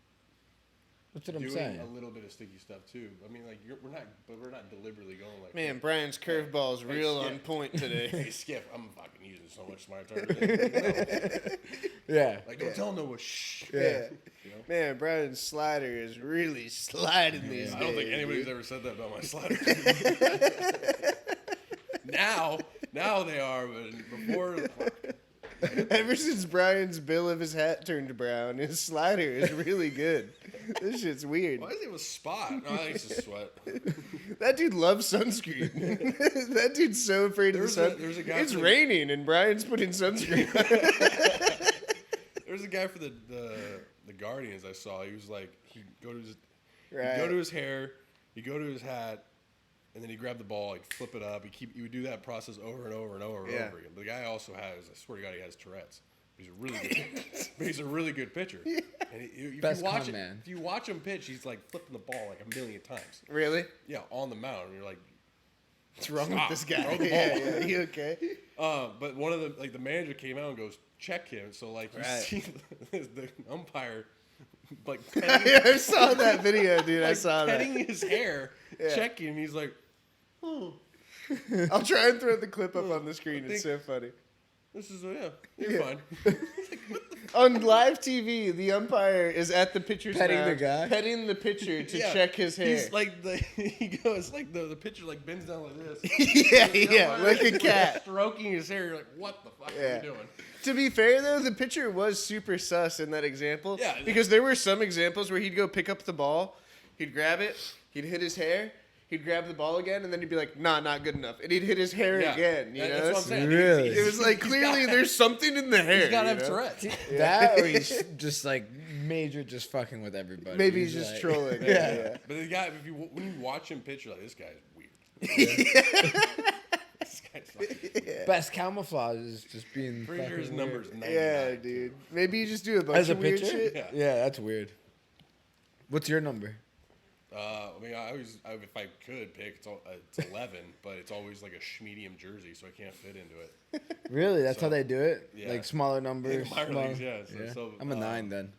S3: that's what I'm
S2: doing
S3: saying.
S2: a little bit of sticky stuff too. I mean, like we're not deliberately going like
S1: Man, Brian's curveball is
S2: Hey,
S1: real
S2: Skip.
S1: on point today.
S2: Hey Skip, I'm fucking using so much smart tar today.
S3: Yeah.
S2: Like don't tell no one. Shh.
S1: Yeah.
S2: You know?
S1: Man, Brian's slider is really sliding these days.
S2: I don't think anybody's
S1: dude.
S2: ever said that about my slider. now they are, but before.
S1: Ever since Brian's bill of his hat turned brown, his slider is really good. This shit's weird.
S2: Why does it have a spot? No, I used to sweat.
S1: That dude loves sunscreen. That dude's so afraid of the sun.
S2: There's a guy
S1: It's
S2: for the-
S1: raining and Brian's putting sunscreen on.
S2: There's a guy for the Guardians I saw. He was like he'd go to his
S1: Right.
S2: he'd go to his hair, he'd go to his hat, and then he'd grab the ball, he'd flip it up. He would do that process over and over and over and
S1: Yeah.
S2: over again. But the guy also has, I swear to God, he has Tourette's. He's a really good, but he's a really good pitcher. And if
S3: Best
S2: you watch
S3: con
S2: it,
S3: man.
S2: if you watch him pitch, he's like flipping the ball like a million times.
S1: Really?
S2: Yeah, on the mound. And you're like,
S1: What's wrong
S2: Stop.
S1: with this guy?
S2: Throw the
S1: Yeah,
S2: ball.
S1: you okay?
S2: but one of the manager came out and goes, check him. So like you
S1: Right.
S2: see the umpire like
S1: I saw that video, dude. I
S2: like
S1: saw that.
S2: petting his hair,
S1: Yeah.
S2: checking. And he's like,
S1: I'll try and throw the clip up on the screen. It's so funny.
S2: this is you're
S1: Yeah.
S2: fine.
S1: On live TV, the umpire is at the pitcher's
S3: Petting the
S1: mound,
S3: guy?
S1: petting the pitcher to
S2: Yeah.
S1: check his hair.
S2: He's like he goes like the pitcher like bends down like this.
S1: yeah,
S2: The
S1: yeah,
S2: umpire
S1: like a
S2: is,
S1: cat.
S2: stroking his hair. You're like, what the fuck
S1: Yeah.
S2: are you doing?
S1: To be fair, though, the pitcher was super sus in that example.
S2: Yeah.
S1: Because there were some examples where he'd go pick up the ball, he'd grab it, he'd hit his hair, he'd grab the ball again, and then he'd be like, nah, not good enough. And he'd hit his hair
S2: Yeah.
S1: again, you know?
S2: That's what I'm saying.
S3: Really?
S1: It was like, clearly there's something in the hair.
S2: He's gotta
S1: you
S2: have
S1: know?
S2: Tourette's.
S3: That or he's just like major, just fucking with everybody.
S1: Maybe he's just
S3: like-
S1: trolling.
S3: Yeah.
S1: Yeah.
S2: But the guy, when you watch him pitch, you're like, this guy's weird. This guy's fucking
S3: Best camouflage is just being.
S2: Pretty sure his
S3: fucking
S2: number's
S3: weird.
S2: 99.
S1: Yeah, dude. Maybe you just do a bunch
S3: As a
S1: of weird
S3: pitcher?
S1: shit.
S2: Yeah.
S3: Yeah, that's weird. What's your number?
S2: I mean, if I could pick, it's 11, but it's always like a medium jersey, so I can't fit into it.
S3: Really? That's
S2: So,
S3: how they do it?
S2: yeah.
S3: Like smaller numbers?
S2: minor
S3: small-
S2: leagues, yeah, so,
S3: I'm a 9 then.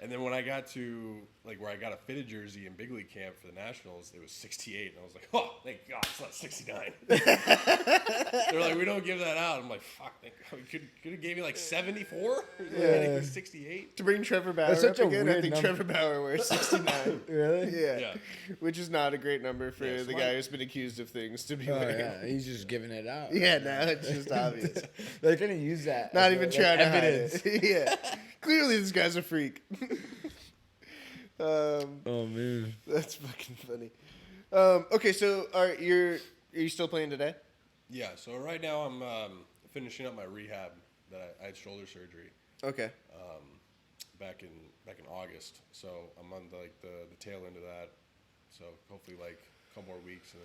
S2: And then when I got to like where I got a fitted jersey in big league camp for the Nationals, it was 68, and I was like, oh, thank God, it's not 69. They're like, we don't give that out. I'm like, fuck, thank God. We could have gave me like 74.
S3: Yeah.
S2: 68.
S1: To bring Trevor Bauer
S3: That's such
S1: up
S3: a
S1: again, I
S3: weird
S1: think
S3: number.
S1: Trevor Bauer wears 69.
S3: Really?
S1: Yeah.
S2: Yeah.
S1: Which is not a great number for
S2: Yeah,
S1: the
S2: so
S1: guy
S2: my-
S1: who's been accused of things to be
S3: Oh,
S1: wearing.
S3: yeah. He's just giving it out.
S1: Yeah, now it's just obvious.
S3: They're going to use that.
S1: Not
S3: as,
S1: even
S3: like,
S1: trying to
S3: evidence.
S1: hide it. Yeah. Clearly, this guy's a freak.
S3: Oh, man.
S1: That's fucking funny. Okay, so are you still playing today?
S2: Yeah, so right now I'm finishing up my rehab that I had shoulder surgery
S1: Okay.
S2: back in August. So I'm on the tail end of that. So hopefully like a couple more weeks and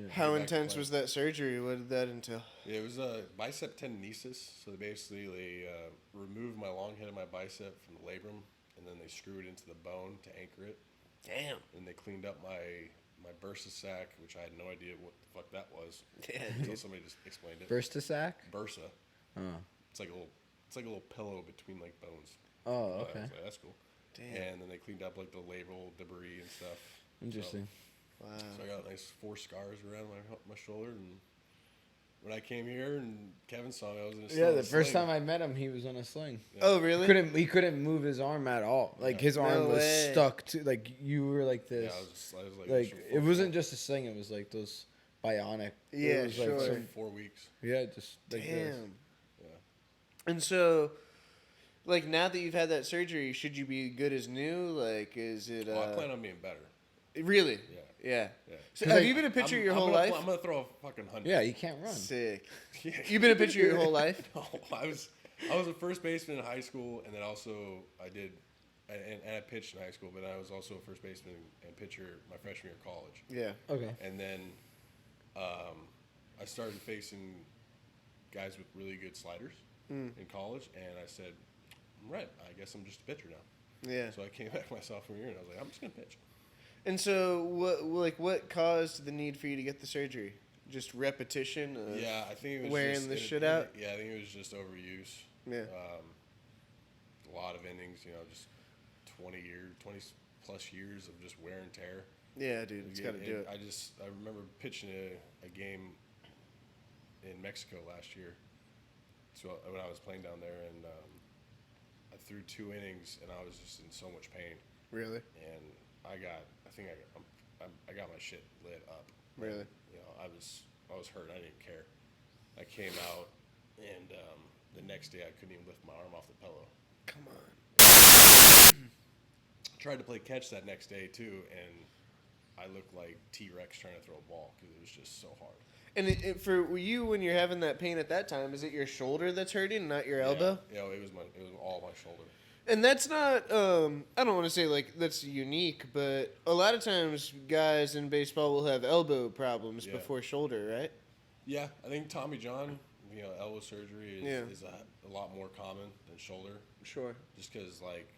S2: then
S1: How
S2: back to
S1: intense
S2: play.
S1: was that surgery? What did that entail?
S2: Yeah, it was a bicep tendinosis. So they removed my long head of my bicep from the labrum, and then they screwed it into the bone to anchor it.
S1: Damn.
S2: And they cleaned up my bursa sac, which I had no idea what the fuck that was
S1: Yeah,
S2: until somebody just explained it.
S3: Burst a sack?
S2: Bursa.
S3: Oh.
S2: It's like a little pillow between like bones.
S3: Oh,
S2: I was
S3: okay.
S2: like, that's cool.
S1: Damn.
S2: And then they cleaned up like the label debris and stuff.
S3: Interesting.
S1: Wow.
S2: So I got nice 4 scars around my shoulder, and when I came here and Kevin saw me, I was in a
S3: Yeah, the first
S2: sling.
S3: time I met him, he was on a sling.
S1: Oh, really?
S3: He couldn't move his arm at all. Like his
S1: No
S3: arm was
S1: way.
S3: stuck to like you were like
S2: Yeah,
S3: this.
S2: I was like
S3: Like
S2: this
S3: it wasn't just a sling. It was like those bionic.
S1: Yeah,
S3: it was
S1: sure.
S3: Like
S2: for
S3: some,
S2: 4 weeks.
S3: yeah, just like this.
S1: Damn.
S2: Yeah.
S1: And so, like, now that you've had that surgery, should you be good as new? Like, is it?
S2: Well, I plan on being better.
S1: Really?
S2: Yeah.
S1: Yeah.
S2: Yeah.
S1: So,
S3: 'Cause,
S1: have
S3: like,
S1: you been a pitcher your
S2: I'm
S1: whole
S2: gonna
S1: life?
S2: I'm gonna throw a fucking 100.
S3: Yeah, you can't run.
S1: Sick.
S2: Yeah.
S1: You've been a pitcher your whole life?
S2: No, I was a first baseman in high school, and then also I did, and I pitched in high school, but I was also a first baseman and pitcher my freshman year of college.
S1: Yeah.
S3: Okay.
S2: And then I started facing guys with really good sliders in college, and I said, right, I guess I'm just a pitcher now.
S1: Yeah.
S2: So I came back my sophomore year, and I was like, I'm just gonna pitch.
S1: And so, what caused the need for you to get the surgery? Just repetition of
S2: Yeah, I think it was
S1: wearing
S2: just,
S1: the shit out?
S2: Yeah, I think it was just overuse.
S1: Yeah.
S2: A lot of innings, just 20 plus years of just wear and tear.
S1: Yeah, dude, it's got to do it.
S2: I remember pitching a game in Mexico last year. So when I was playing down there, and I threw 2 innings, and I was just in so much pain.
S1: Really?
S2: And I got my shit lit up.
S1: Really?
S2: I was hurt. I didn't care. I came out, and the next day I couldn't even lift my arm off the pillow.
S1: Come on.
S2: Tried to play catch that next day too, and I looked like T-Rex trying to throw a ball because it was just so hard.
S1: And for you, when you're having that pain at that time, is it your shoulder that's hurting, not your elbow?
S2: Yeah, it was all my shoulder.
S1: And that's not, I don't want to say like that's unique, but a lot of times guys in baseball will have elbow problems
S2: Yeah.
S1: before shoulder, right?
S2: Yeah, I think Tommy John, elbow surgery is a lot more common than shoulder.
S1: Sure.
S2: Just because, like,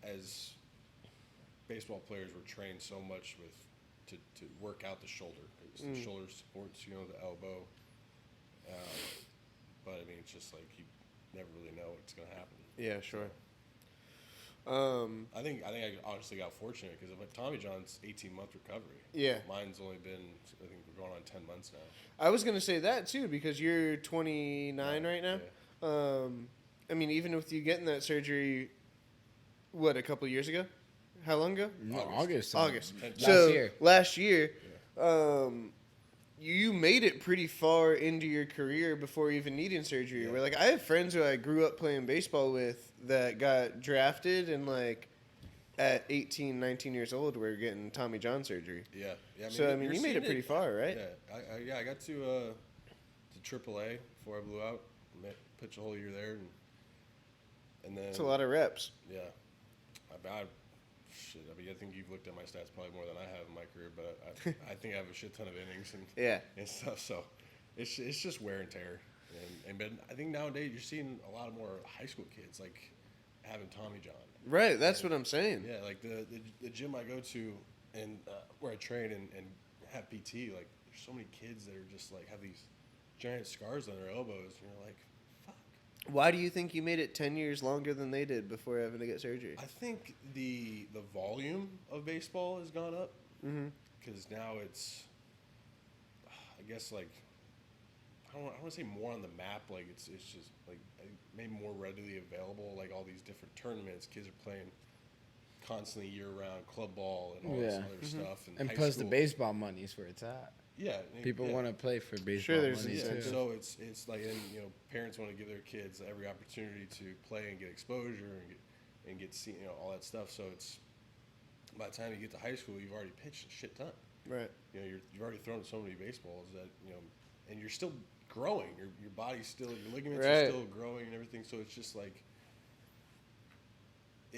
S2: as baseball players were trained so much to work out the shoulder. The shoulder supports, the elbow. But, I mean, it's just like you never really know what's going to happen.
S1: Yeah, sure.
S2: I think I honestly got fortunate because Tommy John's 18-month recovery.
S1: Yeah.
S2: Mine's only been, I think we're going on 10 months now.
S1: I was going to say that too because you're 29 right now.
S2: Yeah.
S1: I mean, even with you getting that surgery, what, a couple years ago? How long ago?
S3: No,
S2: August.
S3: August.
S1: Last year, you made it pretty far into your career before even needing surgery.
S2: Yeah.
S1: Where like I have friends who I grew up playing baseball with that got drafted and like at 18, 19 years old were getting Tommy John surgery.
S2: Yeah.
S1: So I mean,
S2: you're
S1: you made it
S2: seeing
S1: pretty far, right?
S2: Yeah, I got to AAA before I blew out. Pitched a whole year there, and then
S1: It's a lot of reps.
S2: Yeah, I think you've looked at my stats probably more than I have in my career, but I think I have a shit ton of innings and stuff. So it's just wear and tear, but I think nowadays you're seeing a lot more high school kids like having Tommy John.
S1: Right, that's what I'm saying.
S2: Yeah, like the gym I go to and where I train and have PT, like there's so many kids that are just like have these giant scars on their elbows, and you're like, fuck.
S1: Why do you think you made it 10 years longer than they did before having to get surgery?
S2: I think the volume of baseball has gone up because now it's, I guess, like I don't want to say more on the map. Like it's just like maybe more readily available. Like all these different tournaments, kids are playing constantly year round, club ball and all this other stuff.
S3: And
S2: high
S3: plus
S2: school.
S3: the baseball money's where it's at.
S2: Yeah,
S3: People
S2: yeah.
S3: want to play for baseball
S1: there's
S3: money
S1: incentive.
S3: too.
S2: So it's like, and parents want to give their kids every opportunity to play and get exposure and get see all that stuff. So it's by the time you get to high school, you've already pitched a shit ton.
S1: Right.
S2: You've already thrown so many baseballs that and you're still growing. Your body's still, your ligaments are still growing and everything. So it's just like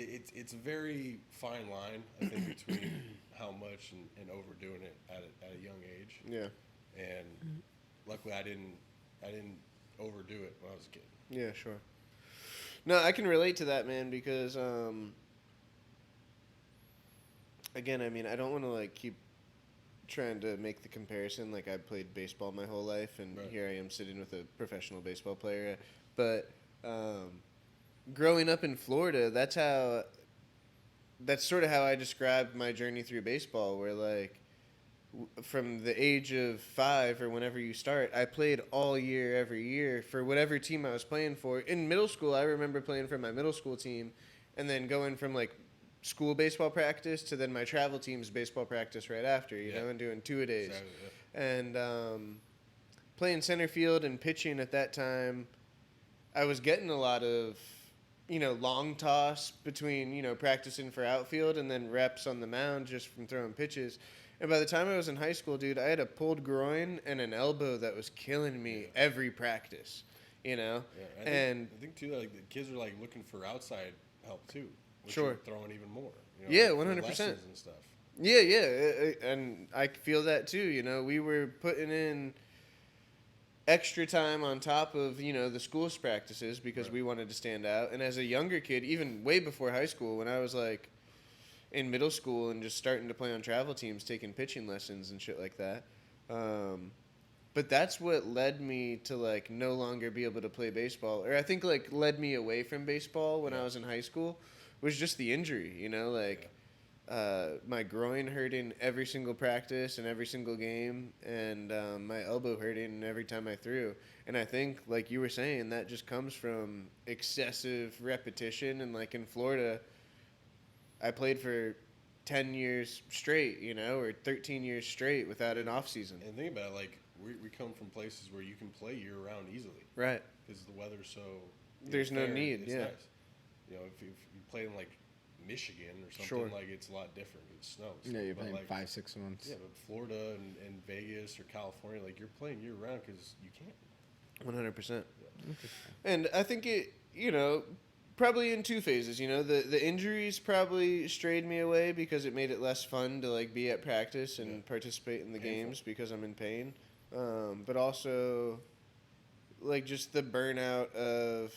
S2: it's a very fine line, I think, between how much and overdoing it at a young age.
S1: Yeah.
S2: And luckily, I didn't overdo it when I was a kid.
S1: Yeah, sure. No, I can relate to that, man, because again, I mean, I don't want to like keep trying to make the comparison. Like, I played baseball my whole life, and
S2: Right.
S1: here I am sitting with a professional baseball player. But growing up in Florida, that's sort of how I described my journey through baseball, where, like, from the age of 5 or whenever you start, I played all year, every year for whatever team I was playing for. In middle school, I remember playing for my middle school team and then going from, like, school baseball practice to then my travel team's baseball practice right after, you know, and doing 2-a-days.
S2: Exactly, yeah.
S1: And playing center field and pitching at that time, I was getting a lot of, long toss between, practicing for outfield and then reps on the mound just from throwing pitches. And by the time I was in high school, dude, I had a pulled groin and an elbow that was killing me every practice,
S2: Yeah,
S1: and
S2: I think too, like the kids are like looking for outside help too. Which
S1: Sure.
S2: are throwing even more.
S1: Yeah,
S2: like, for
S1: 100%.
S2: lessons and stuff.
S1: yeah, and I feel that too. We were putting in extra time on top of, the school's practices because
S2: Right.
S1: we wanted to stand out. And as a younger kid, even way before high school, when I was like in middle school and just starting to play on travel teams, taking pitching lessons and shit like that. But that's what led me to, like, no longer be able to play baseball. Or I think, like, led me away from baseball when I was in high school was just the injury, my groin hurting every single practice and every single game, and my elbow hurting every time I threw. And I think, like you were saying, that just comes from excessive repetition. And, like, in Florida, I played for 10 years straight, or 13 years straight without an off season.
S2: And think about it, like we come from places where you can play year round easily
S1: Right.
S2: because the weather's so.
S1: There's no
S2: fair,
S1: need,
S2: it's
S1: yeah.
S2: nice. If you play in like Michigan or something,
S1: Sure.
S2: like it's a lot different. It snows.
S3: Yeah, you're
S2: But,
S3: playing
S2: like,
S3: 5-6 months.
S2: Yeah, but Florida and Vegas or California, like you're playing year round because you can.
S1: 100%. And I think it, probably in two phases. The injuries probably strayed me away because it made it less fun to, like, be at practice and participate in the games because I'm in pain. But also, like, just the burnout of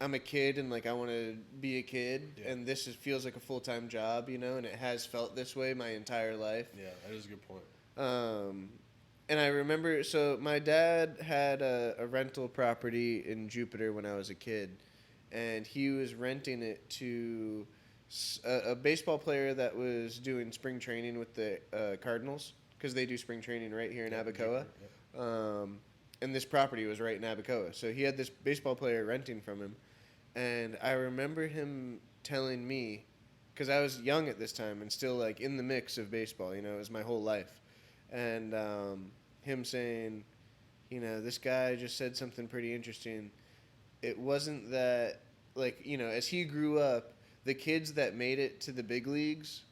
S1: I'm a kid and, like, I want to be a kid, and this feels like a full-time job, and it has felt this way my entire life.
S2: Yeah, that is a good point.
S1: And I remember, so my dad had a rental property in Jupiter when I was a kid, and he was renting it to a baseball player that was doing spring training with the Cardinals, because they do spring training right here in Abacoa. And this property was right in Abacoa. So he had this baseball player renting from him. And I remember him telling me, because I was young at this time and still, like, in the mix of baseball, it was my whole life. And him saying, this guy just said something pretty interesting. It wasn't that, like, as he grew up, the kids that made it to the big leagues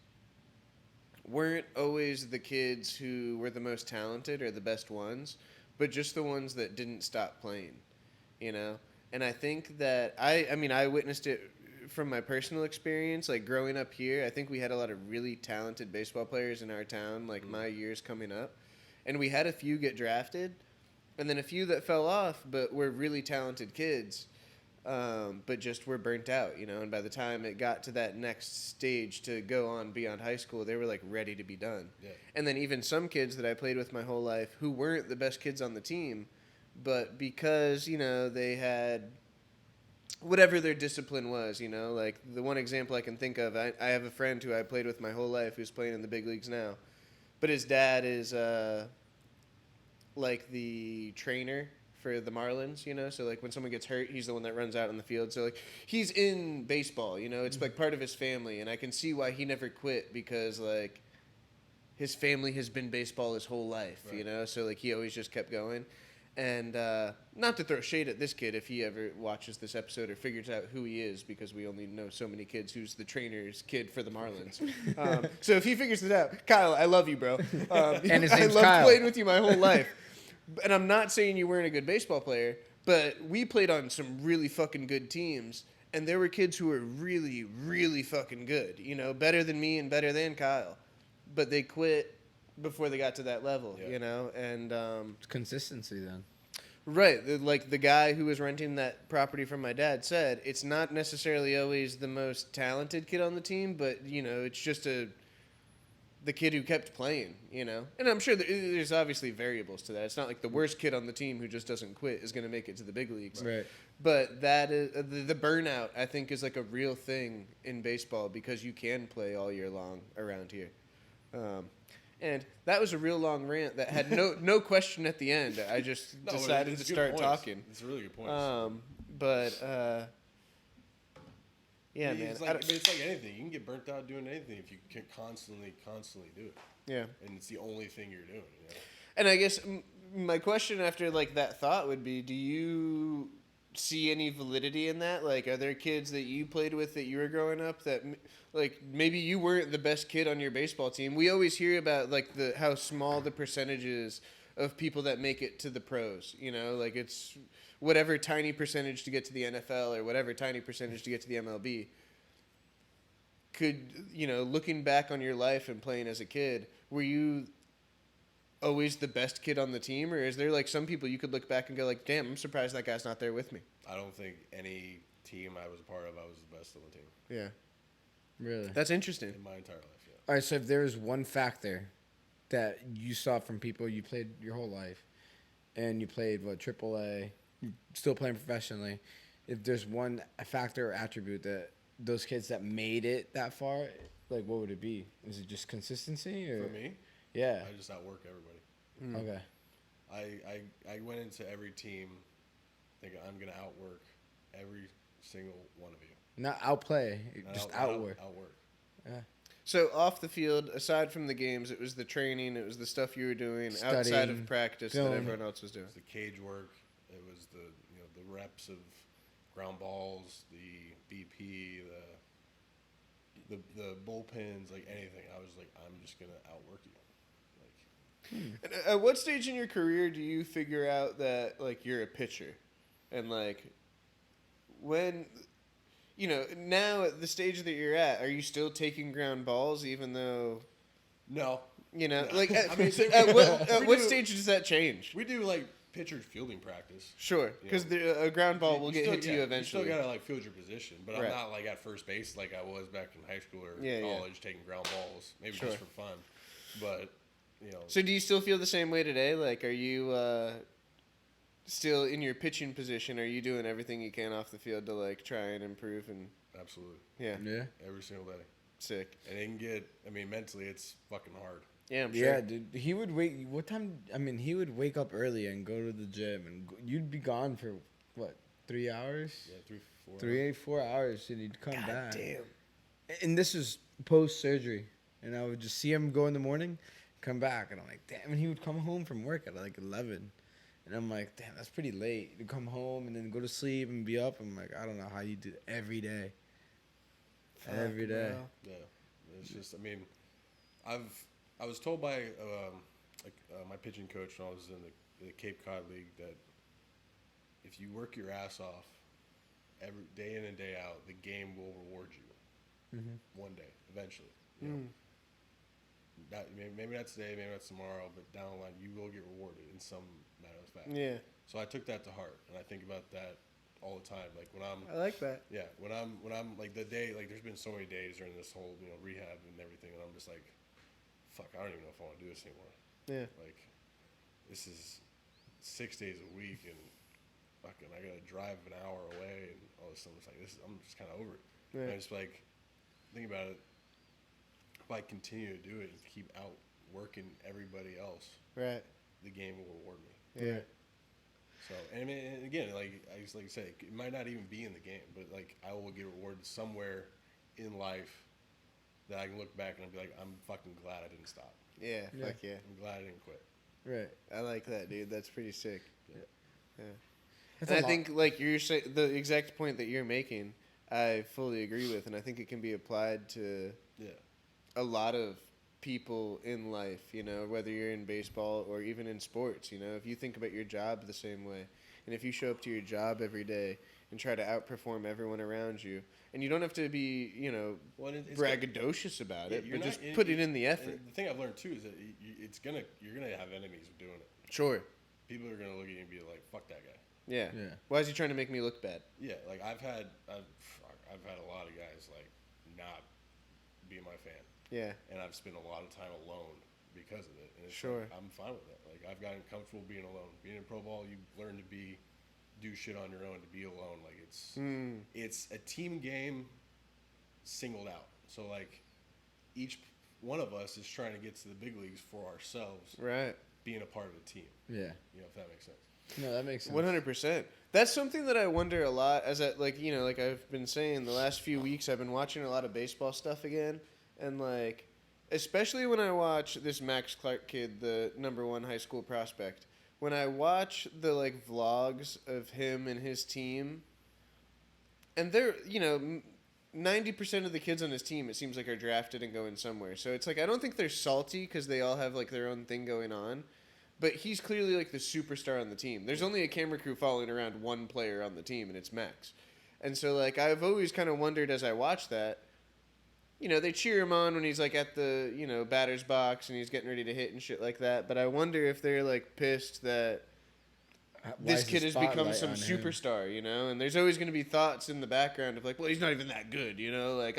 S1: weren't always the kids who were the most talented or the best ones, but just the ones that didn't stop playing, And I think that I witnessed it from my personal experience, like, growing up here. I think we had a lot of really talented baseball players in our town, like, my years coming up. And we had a few get drafted, and then a few that fell off, but were really talented kids, but just were burnt out, And by the time it got to that next stage to go on beyond high school, they were, like, ready to be done.
S2: Yeah.
S1: And then even some kids that I played with my whole life who weren't the best kids on the team, but because, they had whatever their discipline was, like the one example I can think of, I have a friend who I played with my whole life who's playing in the big leagues now, but his dad is like the trainer for the Marlins, so, like, when someone gets hurt, he's the one that runs out on the field. So, like, he's in baseball, it's like part of his family, and I can see why he never quit because, like, his family has been baseball his whole life,
S2: Right.
S1: So, like, he always just kept going. And not to throw shade at this kid if he ever watches this episode or figures out who he is, because we only know so many kids who's the trainer's kid for the Marlins. So if he figures it out, Kyle, I love you, bro.
S3: And his
S1: I
S3: name's
S1: loved
S3: Kyle.
S1: playing with you my whole life. And I'm not saying you weren't a good baseball player, but we played on some really fucking good teams, and there were kids who were really, really fucking good, better than me and better than Kyle. But they quit before they got to that level, and
S3: It's consistency then.
S1: right, like the guy who was renting that property from my dad said, it's not necessarily always the most talented kid on the team, but it's just the kid who kept playing, you know? And I'm sure there's obviously variables to that. It's not like the worst kid on the team who just doesn't quit is going to make it to the big leagues.
S3: Right.
S1: But that is the burnout, I think, is like a real thing in baseball because you can play all year long around here. And that was a real long rant that had no question at the end. I just decided to start talking.
S2: It's a really good point.
S1: Yeah,
S2: man.
S1: man.
S2: It's like anything. You can get burnt out doing anything if you can constantly do it.
S1: Yeah.
S2: And it's the only thing you're doing. You know?
S1: And I guess my question after like that thought would be, do you see any validity in that? Like, are there kids that you played with that you were growing up that, like, maybe you weren't the best kid on your baseball team? We always hear about like how small the percentage is of people that make it to the pros. You know, like it's whatever tiny percentage to get to the NFL or whatever tiny percentage to get to the MLB. Could, you know, looking back on your life and playing as a kid, were you always the best kid on the team, or is there like some people you could look back and go like, damn, I'm surprised that guy's not there with me?
S2: I don't think any team I was a part of, I was the best on the team.
S1: Yeah.
S3: Really?
S1: That's interesting.
S2: In my entire life, yeah.
S3: All right, so if there was one factor that you saw from people you played your whole life, and you played, AAA, still playing professionally, if there's one factor or attribute that those kids that made it that far, like what would it be? Is it just consistency? Or?
S2: For me?
S3: Yeah.
S2: I just outwork everybody.
S3: Okay.
S2: I went into every team thinking I'm going to outwork every single one of you.
S3: Not outplay, just outwork.
S2: Outwork.
S3: Yeah.
S1: So off the field, aside from the games, it was the training, it was the stuff you were doing outside
S3: Studying,
S1: of practice
S3: film.
S1: that everyone else was doing.
S2: It was the cage work. It was the reps of ground balls, the BP, the bullpens, like anything. I was like, I'm just gonna outwork you. Like,
S1: And at what stage in your career do you figure out that like you're a pitcher, and like when, you know, now at the stage that you're at, are you still taking ground balls even though,
S2: no,
S1: you know,
S2: No.
S1: like
S2: I mean,
S1: at
S2: we
S1: what
S2: do-
S1: stage does that change?
S2: we do like pitcher fielding practice.
S1: Sure, because a ground ball will get
S2: still-
S1: hit to you eventually.
S2: You still gotta like field your position, but
S1: Right.
S2: I'm not like at first base like I was back in high school or
S1: Yeah, yeah.
S2: college taking ground balls, maybe
S1: Sure.
S2: just for fun. But you know,
S1: So do you still feel the same way today? Like, are you still in your pitching position? Are you doing everything you can off the field to like try and improve? And
S2: absolutely,
S1: yeah,
S3: Yeah.
S2: every single day.
S1: sick.
S2: And it can get, I mean, mentally it's fucking hard.
S1: Yeah, I'm sure.
S3: Yeah, dude. He would wake. What time? I mean, he would wake up early and go to the gym, and you'd be gone for what, 3 hours?
S2: Yeah, 4
S3: 4 hours, and he'd come
S1: God
S3: back.
S1: damn.
S3: And this was post surgery, and I would just see him go in the morning, come back, and I'm like, damn. And he would come home from work at like 11, and I'm like, damn, that's pretty late. To come home and then go to sleep and be up. I'm like, I don't know how you do it every day. Every day.
S1: bro.
S2: Yeah, it's just, I mean, I was told by my pitching coach when I was in the Cape Cod League that if you work your ass off every day in and day out, the game will reward you one day, eventually. You know? Maybe not today, maybe not tomorrow, but down the line, you will get rewarded in some matter of fact.
S1: Yeah,
S2: So I took that to heart, and I think about that all the time. Like when I'm
S1: I like that.
S2: yeah, when I'm like the day, like there's been so many days during this whole, rehab and everything, and I'm just like, fuck, I don't even know if I want to do this anymore.
S1: Yeah,
S2: Like, this is 6 days a week, and fucking, I gotta drive an hour away, and all this stuff. It's like I'm just kind of over it.
S1: Yeah.
S2: And I just like think about it. If I continue to do it and keep out working everybody else,
S1: right.
S2: the game will reward me.
S1: Yeah.
S2: So, and I mean, and again, like I just like to say, it might not even be in the game, but like I will get rewarded somewhere in life that I can look back and I'll be like, I'm fucking glad I didn't stop.
S1: Yeah,
S3: Yeah.
S1: fuck yeah.
S2: I'm glad I didn't quit.
S3: Right.
S1: I like that, dude. That's pretty sick.
S2: Yeah.
S1: Yeah.
S3: That's
S1: And
S3: a
S1: I
S3: lot.
S1: think like the exact point that you're making, I fully agree with, and I think it can be applied to
S2: Yeah.
S1: a lot of people in life, whether you're in baseball or even in sports, if you think about your job the same way, and if you show up to your job every day and try to outperform everyone around you, and you don't have to be,
S2: Well, it's
S1: braggadocious about
S2: Yeah,
S1: it,
S2: you're
S1: but
S2: not-
S1: just
S2: and-
S1: put it in the effort.
S2: And the thing I've learned too is that you're gonna have enemies of doing it.
S1: Sure.
S2: People are gonna look at you and be like, "Fuck that guy."
S1: Yeah.
S3: Yeah.
S1: Why is he trying to make me look bad?
S2: Yeah, like I've had a lot of guys like not be my fan.
S1: Yeah.
S2: And I've spent a lot of time alone because of it. And it's
S1: Sure.
S2: like, I'm fine with that. Like, I've gotten comfortable being alone. Being in pro ball, you learn to do shit on your own, to be alone. Like, it's a team game singled out. So, like, each one of us is trying to get to the big leagues for ourselves.
S1: Right.
S2: Being a part of a team.
S3: Yeah.
S2: You know, if that makes sense.
S3: No, that makes sense.
S1: 100%. That's something that I wonder a lot. As I, like, you know, like I've been saying, the last few weeks I've been watching a lot of baseball stuff again, and like, especially when I watch this Max Clark kid, the #1 high school prospect. When I watch the like vlogs of him and his team, and they're, you know, 90% of the kids on his team, it seems like, are drafted and going somewhere. So it's like, I don't think they're salty because they all have like their own thing going on. But he's clearly like the superstar on the team. There's only a camera crew following around one player on the team, and it's Max. And so, like, I've always kind of wondered as I watch that, you know, they cheer him on when he's like at the, you know, batter's box and he's getting ready to hit and shit like that. But I wonder if they're like pissed that this kid has become some superstar, you know? And there's always going to be thoughts in the background of like, well, he's not even that good, you know? Like,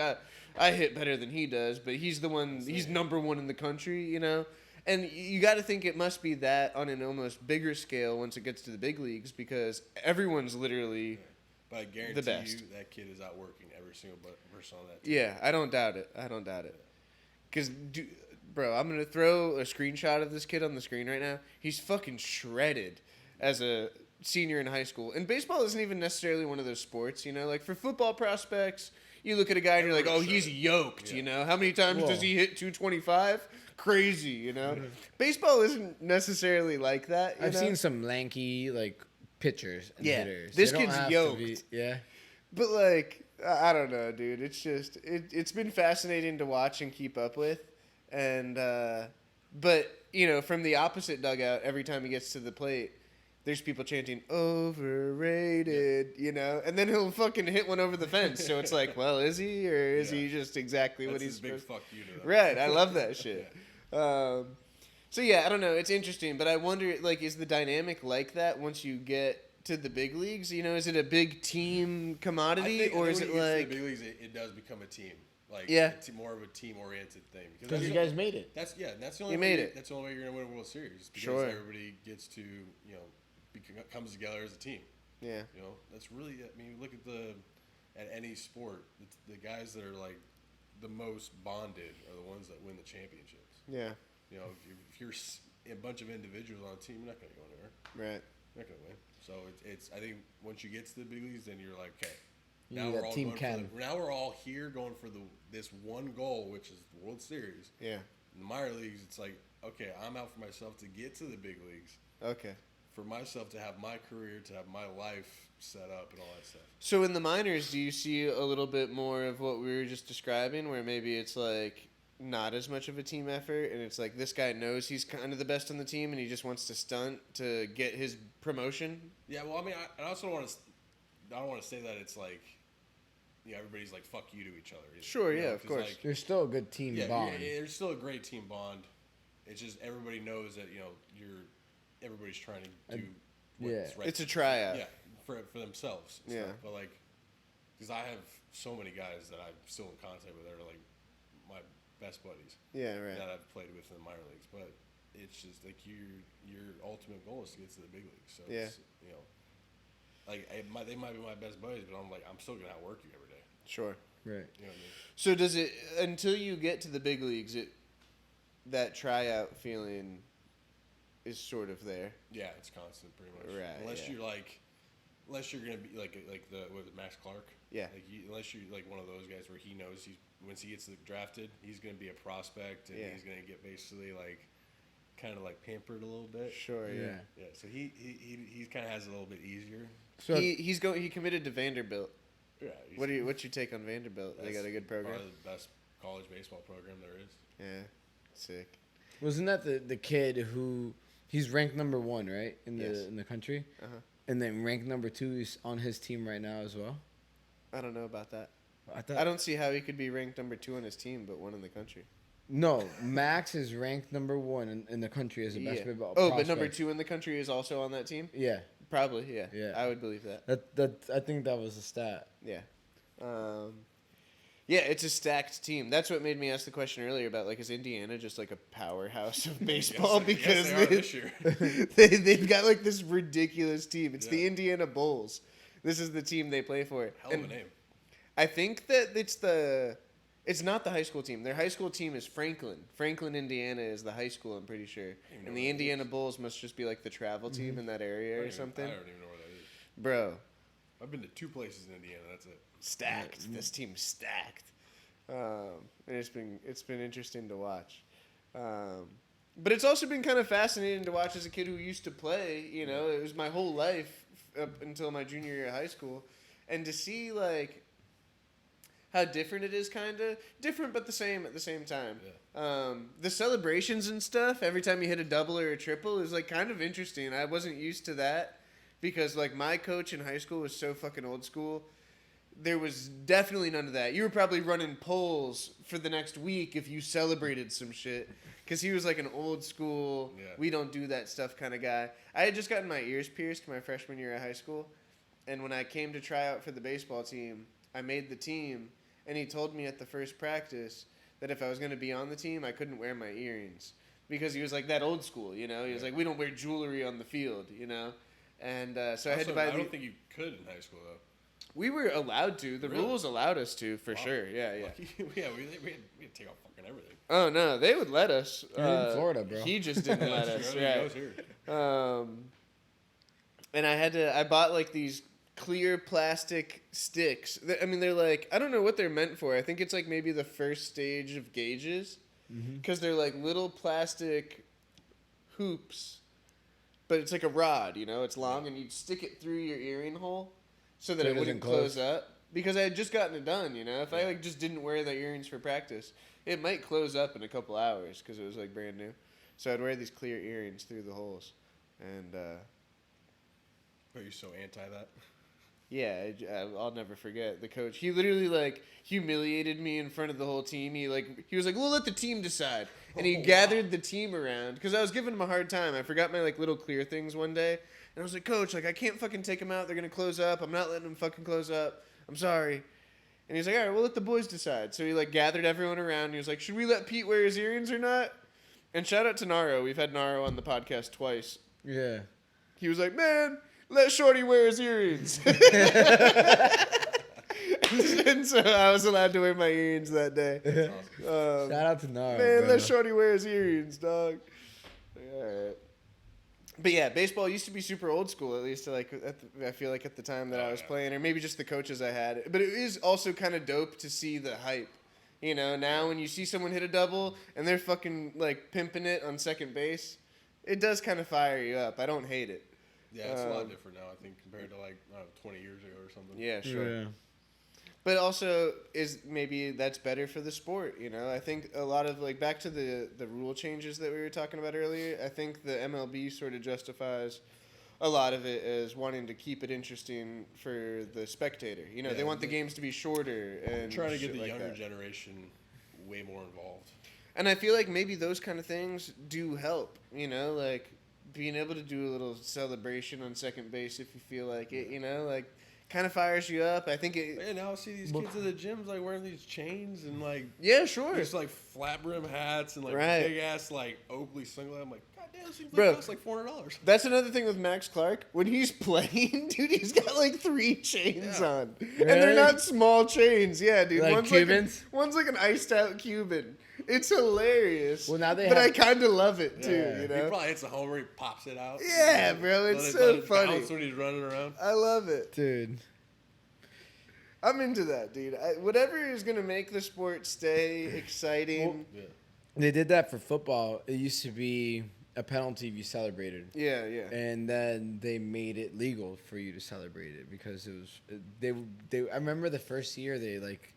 S1: I hit better than he does, but he's the one, he's #1 in the country, you know? And you got to think it must be that on an almost bigger scale once it gets to the big leagues, because everyone's literally
S2: But I guarantee
S1: the best.
S2: you that kid is outworking every single person on that team.
S1: Yeah, I don't doubt it. Because, bro, I'm going to throw a screenshot of this kid on the screen right now. He's fucking shredded as a senior in high school. And baseball isn't even necessarily one of those sports, you know? Like, for football prospects, you look at a guy and you're like, oh, he's yoked, you know? How many times does he hit 225? Crazy, you know? Baseball isn't necessarily like that,
S3: I've seen some lanky, like, pitchers and hitters.
S1: This
S3: They don't
S1: kid's
S3: have to
S1: yoked.
S3: yeah.
S1: But, like, I don't know, dude. It's just, it's been fascinating to watch and keep up with. And, but, you know, from the opposite dugout, every time he gets to the plate, there's people chanting, overrated, you know? And then he'll fucking hit one over the fence. So it's like, well, is he? Or is he just exactly what he's
S2: big
S1: supposed
S2: fuck you to them.
S1: Right. I love that shit. So, yeah, I don't know. It's interesting. But I wonder, like, is the dynamic like that once you get to the big leagues? You know, is it a big team commodity? Or is it like...
S2: the big leagues, it does become a team. Like,
S1: Yeah.
S2: it's more of a team-oriented thing.
S3: Because you guys made it.
S2: That's the only
S1: You
S2: way
S1: made it.
S2: That's the only way you're gonna win a World Series. Because
S1: Sure.
S2: everybody gets to, you know, comes together as a team.
S1: Yeah.
S2: You know, that's really. I mean, look at any sport. The guys that are like the most bonded are the ones that win the championships.
S1: Yeah.
S2: You know, if you're a bunch of individuals on a team, you're not gonna go anywhere.
S1: Right.
S2: You're not gonna win. So it's. I think once you get to the big leagues, then you're like, okay.
S3: You need that team
S2: Now we're all here going for this one goal, which is the World Series.
S1: Yeah.
S2: In the minor leagues, it's like, okay, I'm out for myself to get to the big leagues.
S1: Okay.
S2: For myself to have my career, to have my life set up and all that stuff.
S1: So in the minors, do you see a little bit more of what we were just describing, where maybe it's like not as much of a team effort, and it's like this guy knows he's kind of the best on the team, and he just wants to stunt to get his promotion?
S2: Yeah, well, I mean, I also don't want to say that it's like, you know, everybody's like fuck you to each other.
S1: Sure,
S2: you know,
S1: yeah, of course.
S2: Like,
S3: There's still a good team bond.
S2: Yeah, there's still a great team bond. It's just everybody knows that, you know, everybody's trying to do what's right.
S1: It's a tryout.
S2: Yeah, for themselves. And
S1: Yeah.
S2: stuff. But like, because I have so many guys that I'm still in contact with that are like my best buddies.
S1: Yeah, right.
S2: That I've played with in the minor leagues, but it's just like your ultimate goal is to get to the big leagues. So
S1: Yeah.
S2: it's, you know, like they might be my best buddies, but I'm still gonna outwork you every day.
S1: Sure.
S3: Right.
S2: You know what I mean?
S1: So does it, until you get to the big leagues, that tryout feeling is sort of there?
S2: Yeah, it's constant, pretty much.
S1: Right,
S2: Unless
S1: yeah.
S2: unless you're gonna be like was it Max Clark?
S1: Yeah.
S2: Like unless you're like one of those guys where he knows once he gets drafted, he's gonna be a prospect and
S1: Yeah.
S2: he's gonna get basically like kind of like pampered a little bit.
S1: Sure, yeah.
S2: Yeah. So he kind of has it a little bit easier.
S3: So
S1: He committed to Vanderbilt.
S2: Yeah.
S1: What's your take on Vanderbilt? They got a good program.
S2: Probably the best college baseball program there is.
S1: Yeah. Sick.
S3: wasn't that the kid who he's ranked #1, right, in the country, and then ranked #2 is on his team right now as well?
S1: I don't know about that.
S3: I thought
S1: I don't see how he could be ranked #2 on his team, but 1 in the country.
S3: No, Max is ranked #1 in the country as the best baseball
S1: Oh,
S3: prospect.
S1: but #2 in the country is also on that team?
S3: Yeah.
S1: Probably, yeah.
S3: Yeah.
S1: I would believe that.
S3: That I think that was a stat.
S1: Yeah. Yeah, it's a stacked team. That's what made me ask the question earlier about, like, is Indiana just like a powerhouse of baseball? Because
S2: they are this year.
S1: they've got like this ridiculous team. It's the
S2: Yeah.
S1: Indiana Bulls. This is the team they play for.
S2: Hell of a name.
S1: I think that it's not the high school team. Their high school team is Franklin. Franklin, Indiana is the high school, I'm pretty sure. And the Indiana Bulls must just be like the travel team in that area or something.
S2: I don't even know where that is.
S1: Bro,
S2: I've been to 2 places in Indiana. That's it.
S1: stacked. This team's stacked. And it's been interesting to watch. But it's also been kind of fascinating to watch as a kid who used to play. You know, it was my whole life up until my junior year of high school, and to see like how different it is, kind of different but the same at the same time.
S2: Yeah.
S1: The celebrations and stuff every time you hit a double or a triple is like kind of interesting. I wasn't used to that because like my coach in high school was so fucking old school. There was definitely none of that. You were probably running polls for the next week if you celebrated some shit. Because he was like an old school, we don't do that stuff kind of guy. I had just gotten my ears pierced my freshman year of high school. And when I came to try out for the baseball team, I made the team. And he told me at the first practice that if I was going to be on the team, I couldn't wear my earrings. Because he was like that old school, you know? He was like, we don't wear jewelry on the field, you know? And so I had to buy
S2: I don't think you could in high school, though.
S1: We were allowed to. The
S2: Really?
S1: rules allowed us to, for sure. Yeah, yeah.
S2: Yeah, we had to take off fucking everything.
S1: Oh, no, they would let us.
S3: You're in Florida, bro.
S1: He just didn't let us.
S2: He
S1: Right.
S2: goes here.
S1: And I bought like these clear plastic sticks. I mean, they're like, I don't know what they're meant for. I think it's like maybe the first stage of gauges. Because they're like little plastic hoops. But it's like a rod, you know? It's long, and you stick it through your earring hole so that
S3: So
S1: it
S3: it
S1: wouldn't
S3: doesn't close.
S1: close up. Because I had just gotten it done, you know? If I like just didn't wear the earrings for practice, it might close up in a couple hours because it was like brand new. So I'd wear these clear earrings through the holes. And
S2: Are you so anti that?
S1: yeah, I'll never forget the coach. He literally like humiliated me in front of the whole team. He was like, "We'll let the team decide," and he gathered the team around because I was giving him a hard time. I forgot my like little clear things one day, and I was like, "Coach, like I can't fucking take them out. They're gonna close up. I'm not letting them fucking close up. I'm sorry." And he's like, "All right, we'll let the boys decide." So he like gathered everyone around. And he was like, "Should we let Pete wear his earrings or not?" And shout out to Naro. We've had Naro on the podcast twice.
S3: Yeah.
S1: He was like, "Man, let Shorty wear his earrings." And so I was allowed to wear my earrings that day.
S3: Shout out to Nara.
S1: Man,
S3: bro.
S1: let Shorty wear his earrings, dog. All right. But yeah, baseball used to be super old school, at least like I feel like at the time that I was playing, or maybe just the coaches I had. But it is also kind of dope to see the hype. You know, now when you see someone hit a double and they're fucking like pimping it on second base, it does kind of fire you up. I don't hate it.
S2: Yeah, it's a lot different now, I think, compared to like, I don't know, 20 years ago or something.
S1: Yeah, sure.
S3: Yeah.
S1: But also, maybe that's better for the sport, you know? I think a lot of, like, back to the rule changes that we were talking about earlier, I think the MLB sort of justifies a lot of it as wanting to keep it interesting for the spectator. You know, they want the games to be shorter and
S2: Trying to get
S1: shit
S2: the
S1: like
S2: younger
S1: that.
S2: generation way more involved.
S1: And I feel like maybe those kind of things do help, you know? Like, being able to do a little celebration on second base if you feel like it, you know? Like, kind of fires you up. I think it...
S2: Man, now I see these kids at the gyms like wearing these chains and like
S1: Yeah, sure.
S2: just like flat brim hats and like
S1: Right.
S2: big ass like Oakley sunglasses. I'm like, God damn, this thing
S1: Bro.
S2: costs like $400.
S1: That's another thing with Max Clark. When he's playing, dude, he's got like 3 chains on. And they're
S3: Really?
S1: not small chains. Yeah, dude.
S3: Like Cubans?
S1: One's like an iced out Cuban. It's hilarious.
S3: Well, now they
S1: but
S3: have-
S1: I kind of love it too,
S3: Yeah.
S1: you
S2: He
S1: know?
S2: probably hits a homer, he pops it out.
S1: Yeah, bro.
S2: Let
S1: It's
S2: it-
S1: so
S2: let it
S1: funny.
S2: bounce when he's running around.
S1: I love it.
S3: Dude.
S1: I'm into that, dude. Whatever is going to make the sport stay exciting.
S2: Yeah.
S3: They did that for football. It used to be a penalty if you celebrated.
S1: Yeah, yeah.
S3: And then they made it legal for you to celebrate it because it was they I remember the first year they like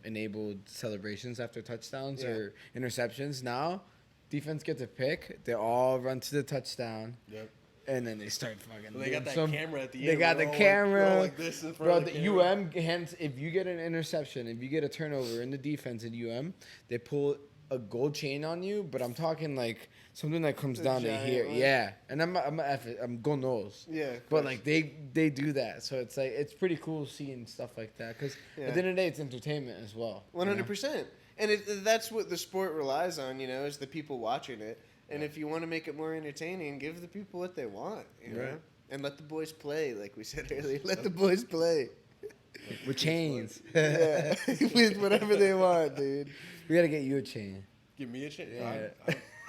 S3: enabled celebrations after touchdowns or interceptions. Now defense gets a pick. They all run to the touchdown.
S2: Yep.
S3: And then they start fucking.
S2: Well, they got that
S3: doing
S2: camera at the end.
S3: They got the
S2: We're all
S3: camera.
S2: like this in front
S3: Bro,
S2: of the
S3: the
S2: camera.
S3: UM hands. If you get an interception, if you get a turnover in the defense at UM, they pull a gold chain on you, but I'm talking like something that comes down to
S1: giant
S3: here.
S1: one.
S3: Yeah, and I'm gold nose.
S1: Yeah, of
S3: but
S1: course.
S3: like they do that, so it's like it's pretty cool seeing stuff like that because
S1: Yeah.
S3: at the end of the day, it's entertainment as well.
S1: 100%. And that's what the sport relies on, is the people watching it. And if you want to make it more entertaining, give the people what they want, you know?
S2: Right.
S1: And let the boys play, like we said earlier. Let the boys play.
S3: With chains.
S1: Yeah, with whatever they want, dude.
S3: We gotta get you a chain.
S2: Give me a chance.
S3: Yeah.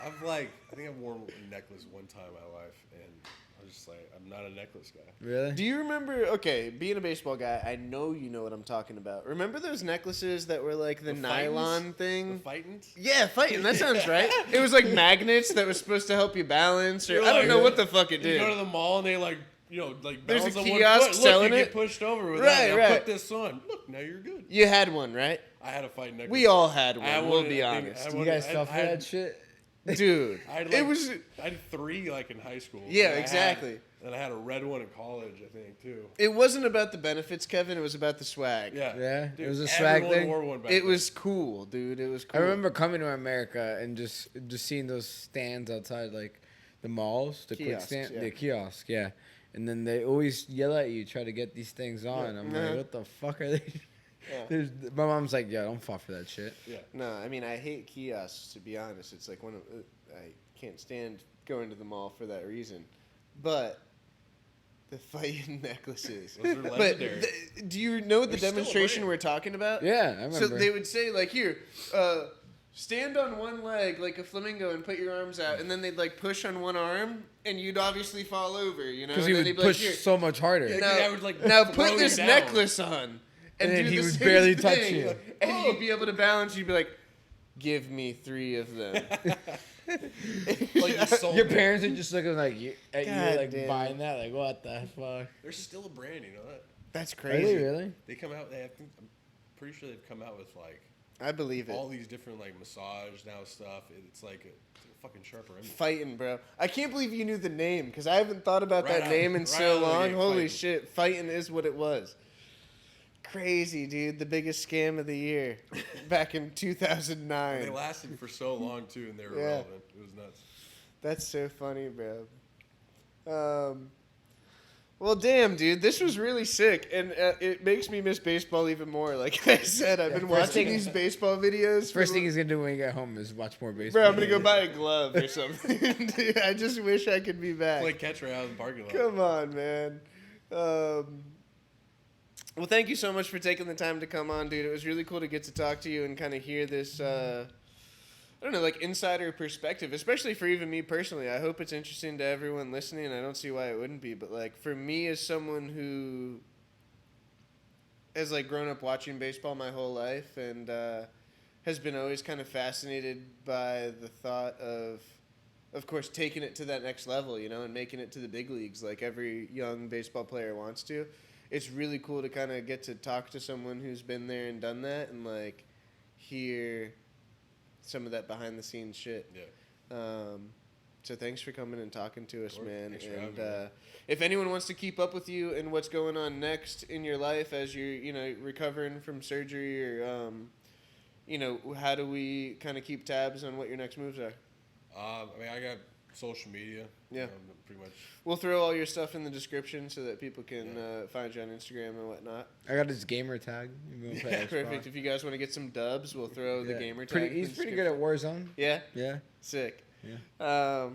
S2: I've I think I've worn a necklace one time in my life, and I was just like, I'm not a necklace guy.
S3: Really?
S1: Do you remember, okay, being a baseball guy, I know you know what I'm talking about. Remember those necklaces that were like the nylon thing?
S2: The fightins?
S1: Yeah, fighting. That sounds right. It was like magnets that was supposed to help you balance, or
S2: You're
S1: I don't
S2: like-
S1: know what the fuck it
S2: You
S1: did.
S2: go to the mall and they like
S1: There's
S2: balance
S1: a
S2: on
S1: kiosk
S2: one foot.
S1: selling
S2: Look, you
S1: it.
S2: get pushed over with
S1: Right,
S2: that. Now
S1: right.
S2: put this on. Look, now you're good.
S1: You had one, right?
S2: I had a fight necklace.
S1: We all had
S2: I had
S1: one. We'll
S2: one,
S1: be
S2: I think-
S1: honest,
S2: I
S3: You
S2: wanted-
S3: guys
S2: I-
S3: fell for
S2: I had-
S3: that shit?
S1: dude.
S2: I had
S1: It was.
S2: I had 3 like in high school.
S1: Yeah,
S2: And I had-
S1: exactly.
S2: and I had a red one in college, I think, too.
S1: It wasn't about the benefits, Kevin. It was about the swag.
S2: Yeah.
S3: Yeah,
S2: Dude,
S3: it was a swag
S2: everyone
S3: thing.
S2: wore one back
S1: It
S2: then.
S1: was cool, dude. It was
S3: I
S1: cool.
S3: remember coming to America and just seeing those stands outside like the malls, the quick
S1: Kiosks,
S3: stand,
S1: yeah.
S3: the kiosk, yeah. And then they always yell at you, try to get these things on.
S1: Yeah.
S3: I'm
S1: Uh-huh.
S3: like, what the fuck are they?
S1: Yeah.
S3: My mom's like, yeah, don't fall for that shit.
S2: Yeah.
S1: No, I mean I hate kiosks, to be honest. It's like one of I can't stand going to the mall for that reason. But the fighting necklaces.
S2: Those are
S1: But
S2: legendary.
S1: do you know the
S2: They're still a
S1: demonstration
S2: brand.
S1: we're talking about?
S3: Yeah, I remember.
S1: So they would say like, here, stand on one leg like a flamingo and put your arms out, and then they'd like push on one arm, and you'd obviously fall over,
S3: because
S1: And
S3: he
S1: then
S3: would
S1: they'd be like,
S3: push
S1: "Here,
S3: so much harder.
S2: Yeah.
S1: now,
S2: I would, like,
S1: now
S2: throw
S1: put
S2: you
S1: this
S2: down."
S1: necklace on,
S3: And then
S1: do
S3: he
S1: the
S3: would
S1: same
S3: barely touch
S1: thing,
S3: you.
S1: and you'd be able to balance. You'd be like, give me 3 of them.
S2: Like you sold
S3: Your
S2: me.
S3: parents are just looking like at
S1: God
S3: you, like
S1: damn.
S3: buying that, like what the fuck?
S2: They're still a brand, you know that?
S1: That's
S3: Are
S1: crazy.
S3: they really?
S2: They come out. I'm pretty sure they've come out with like
S1: I believe it.
S2: all these different like massage now stuff. It's like a fucking sharper image.
S1: Fighting, bro. I can't believe you knew the name because I haven't thought about
S2: Right
S1: that
S2: out-
S1: name in
S2: right
S1: so
S2: out of the
S1: long.
S2: gate,
S1: Holy
S2: Fightin'.
S1: shit, fighting is what it was. Crazy, dude. The biggest scam of the year back in
S2: They
S1: 2009.
S2: lasted for so long too, and they were
S1: Yeah.
S2: relevant. It was nuts.
S1: That's so funny, bro. Well, damn, dude. This was really sick, and it makes me miss baseball even more. Like I said, I've been
S3: first
S1: watching
S3: thing-
S1: these baseball videos.
S3: First
S1: for-
S3: thing he's gonna do when you get home is watch more baseball.
S1: Bro, I'm gonna go buy a glove or something. Dude, I just wish I could be back.
S2: Play catcher out in the parking lot.
S1: Come on, man. Well, thank you so much for taking the time to come on, dude. It was really cool to get to talk to you and kind of hear this, I don't know, like insider perspective, especially for even me personally. I hope it's interesting to everyone listening. I don't see why it wouldn't be, but like for me as someone who has like grown up watching baseball my whole life and has been always kind of fascinated by the thought of course, taking it to that next level, and making it to the big leagues like every young baseball player wants to. It's really cool to kind of get to talk to someone who's been there and done that and, like, hear some of that behind-the-scenes shit.
S2: Yeah.
S1: So thanks for coming and talking to us,
S2: Of course.
S1: man.
S2: Thanks for
S1: And
S2: having me, man.
S1: if anyone wants to keep up with you and what's going on next in your life as you're, recovering from surgery or, how do we kind of keep tabs on what your next moves are?
S2: I mean, I got social media.
S1: Yeah.
S2: Pretty much.
S1: We'll throw all your stuff in the description so that people can find you on Instagram and whatnot.
S3: I got his gamer tag. You wanna play Xbox?
S1: Perfect. If you guys want to get some dubs, we'll throw the
S3: Yeah.
S1: gamer tag.
S3: He's
S1: in the
S3: pretty good at Warzone.
S1: Yeah?
S3: Yeah.
S1: Sick.
S3: Yeah.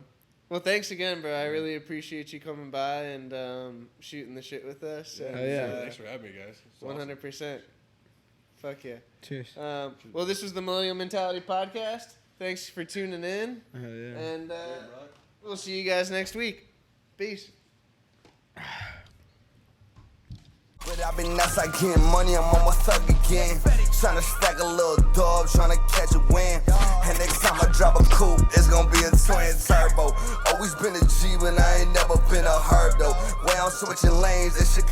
S1: Well, thanks again, bro. I really appreciate you coming by and shooting the shit with us. And,
S3: Oh, yeah.
S2: Thanks for having me, guys. It's awesome.
S1: 100%. Fuck yeah.
S3: Cheers.
S1: Well, this was the Millennial Mentality Podcast. Thanks for tuning in.
S3: Oh, yeah.
S1: And we'll see you guys next week. Peace.
S4: But I've been outside getting money, I'm on my thug again. Tryna stack a little dub, tryna catch a win. And next time I drop a coupe, it's gonna be a twin turbo. Always been a G, but I ain't never been a herb though. Way I'm switching lanes, and shit.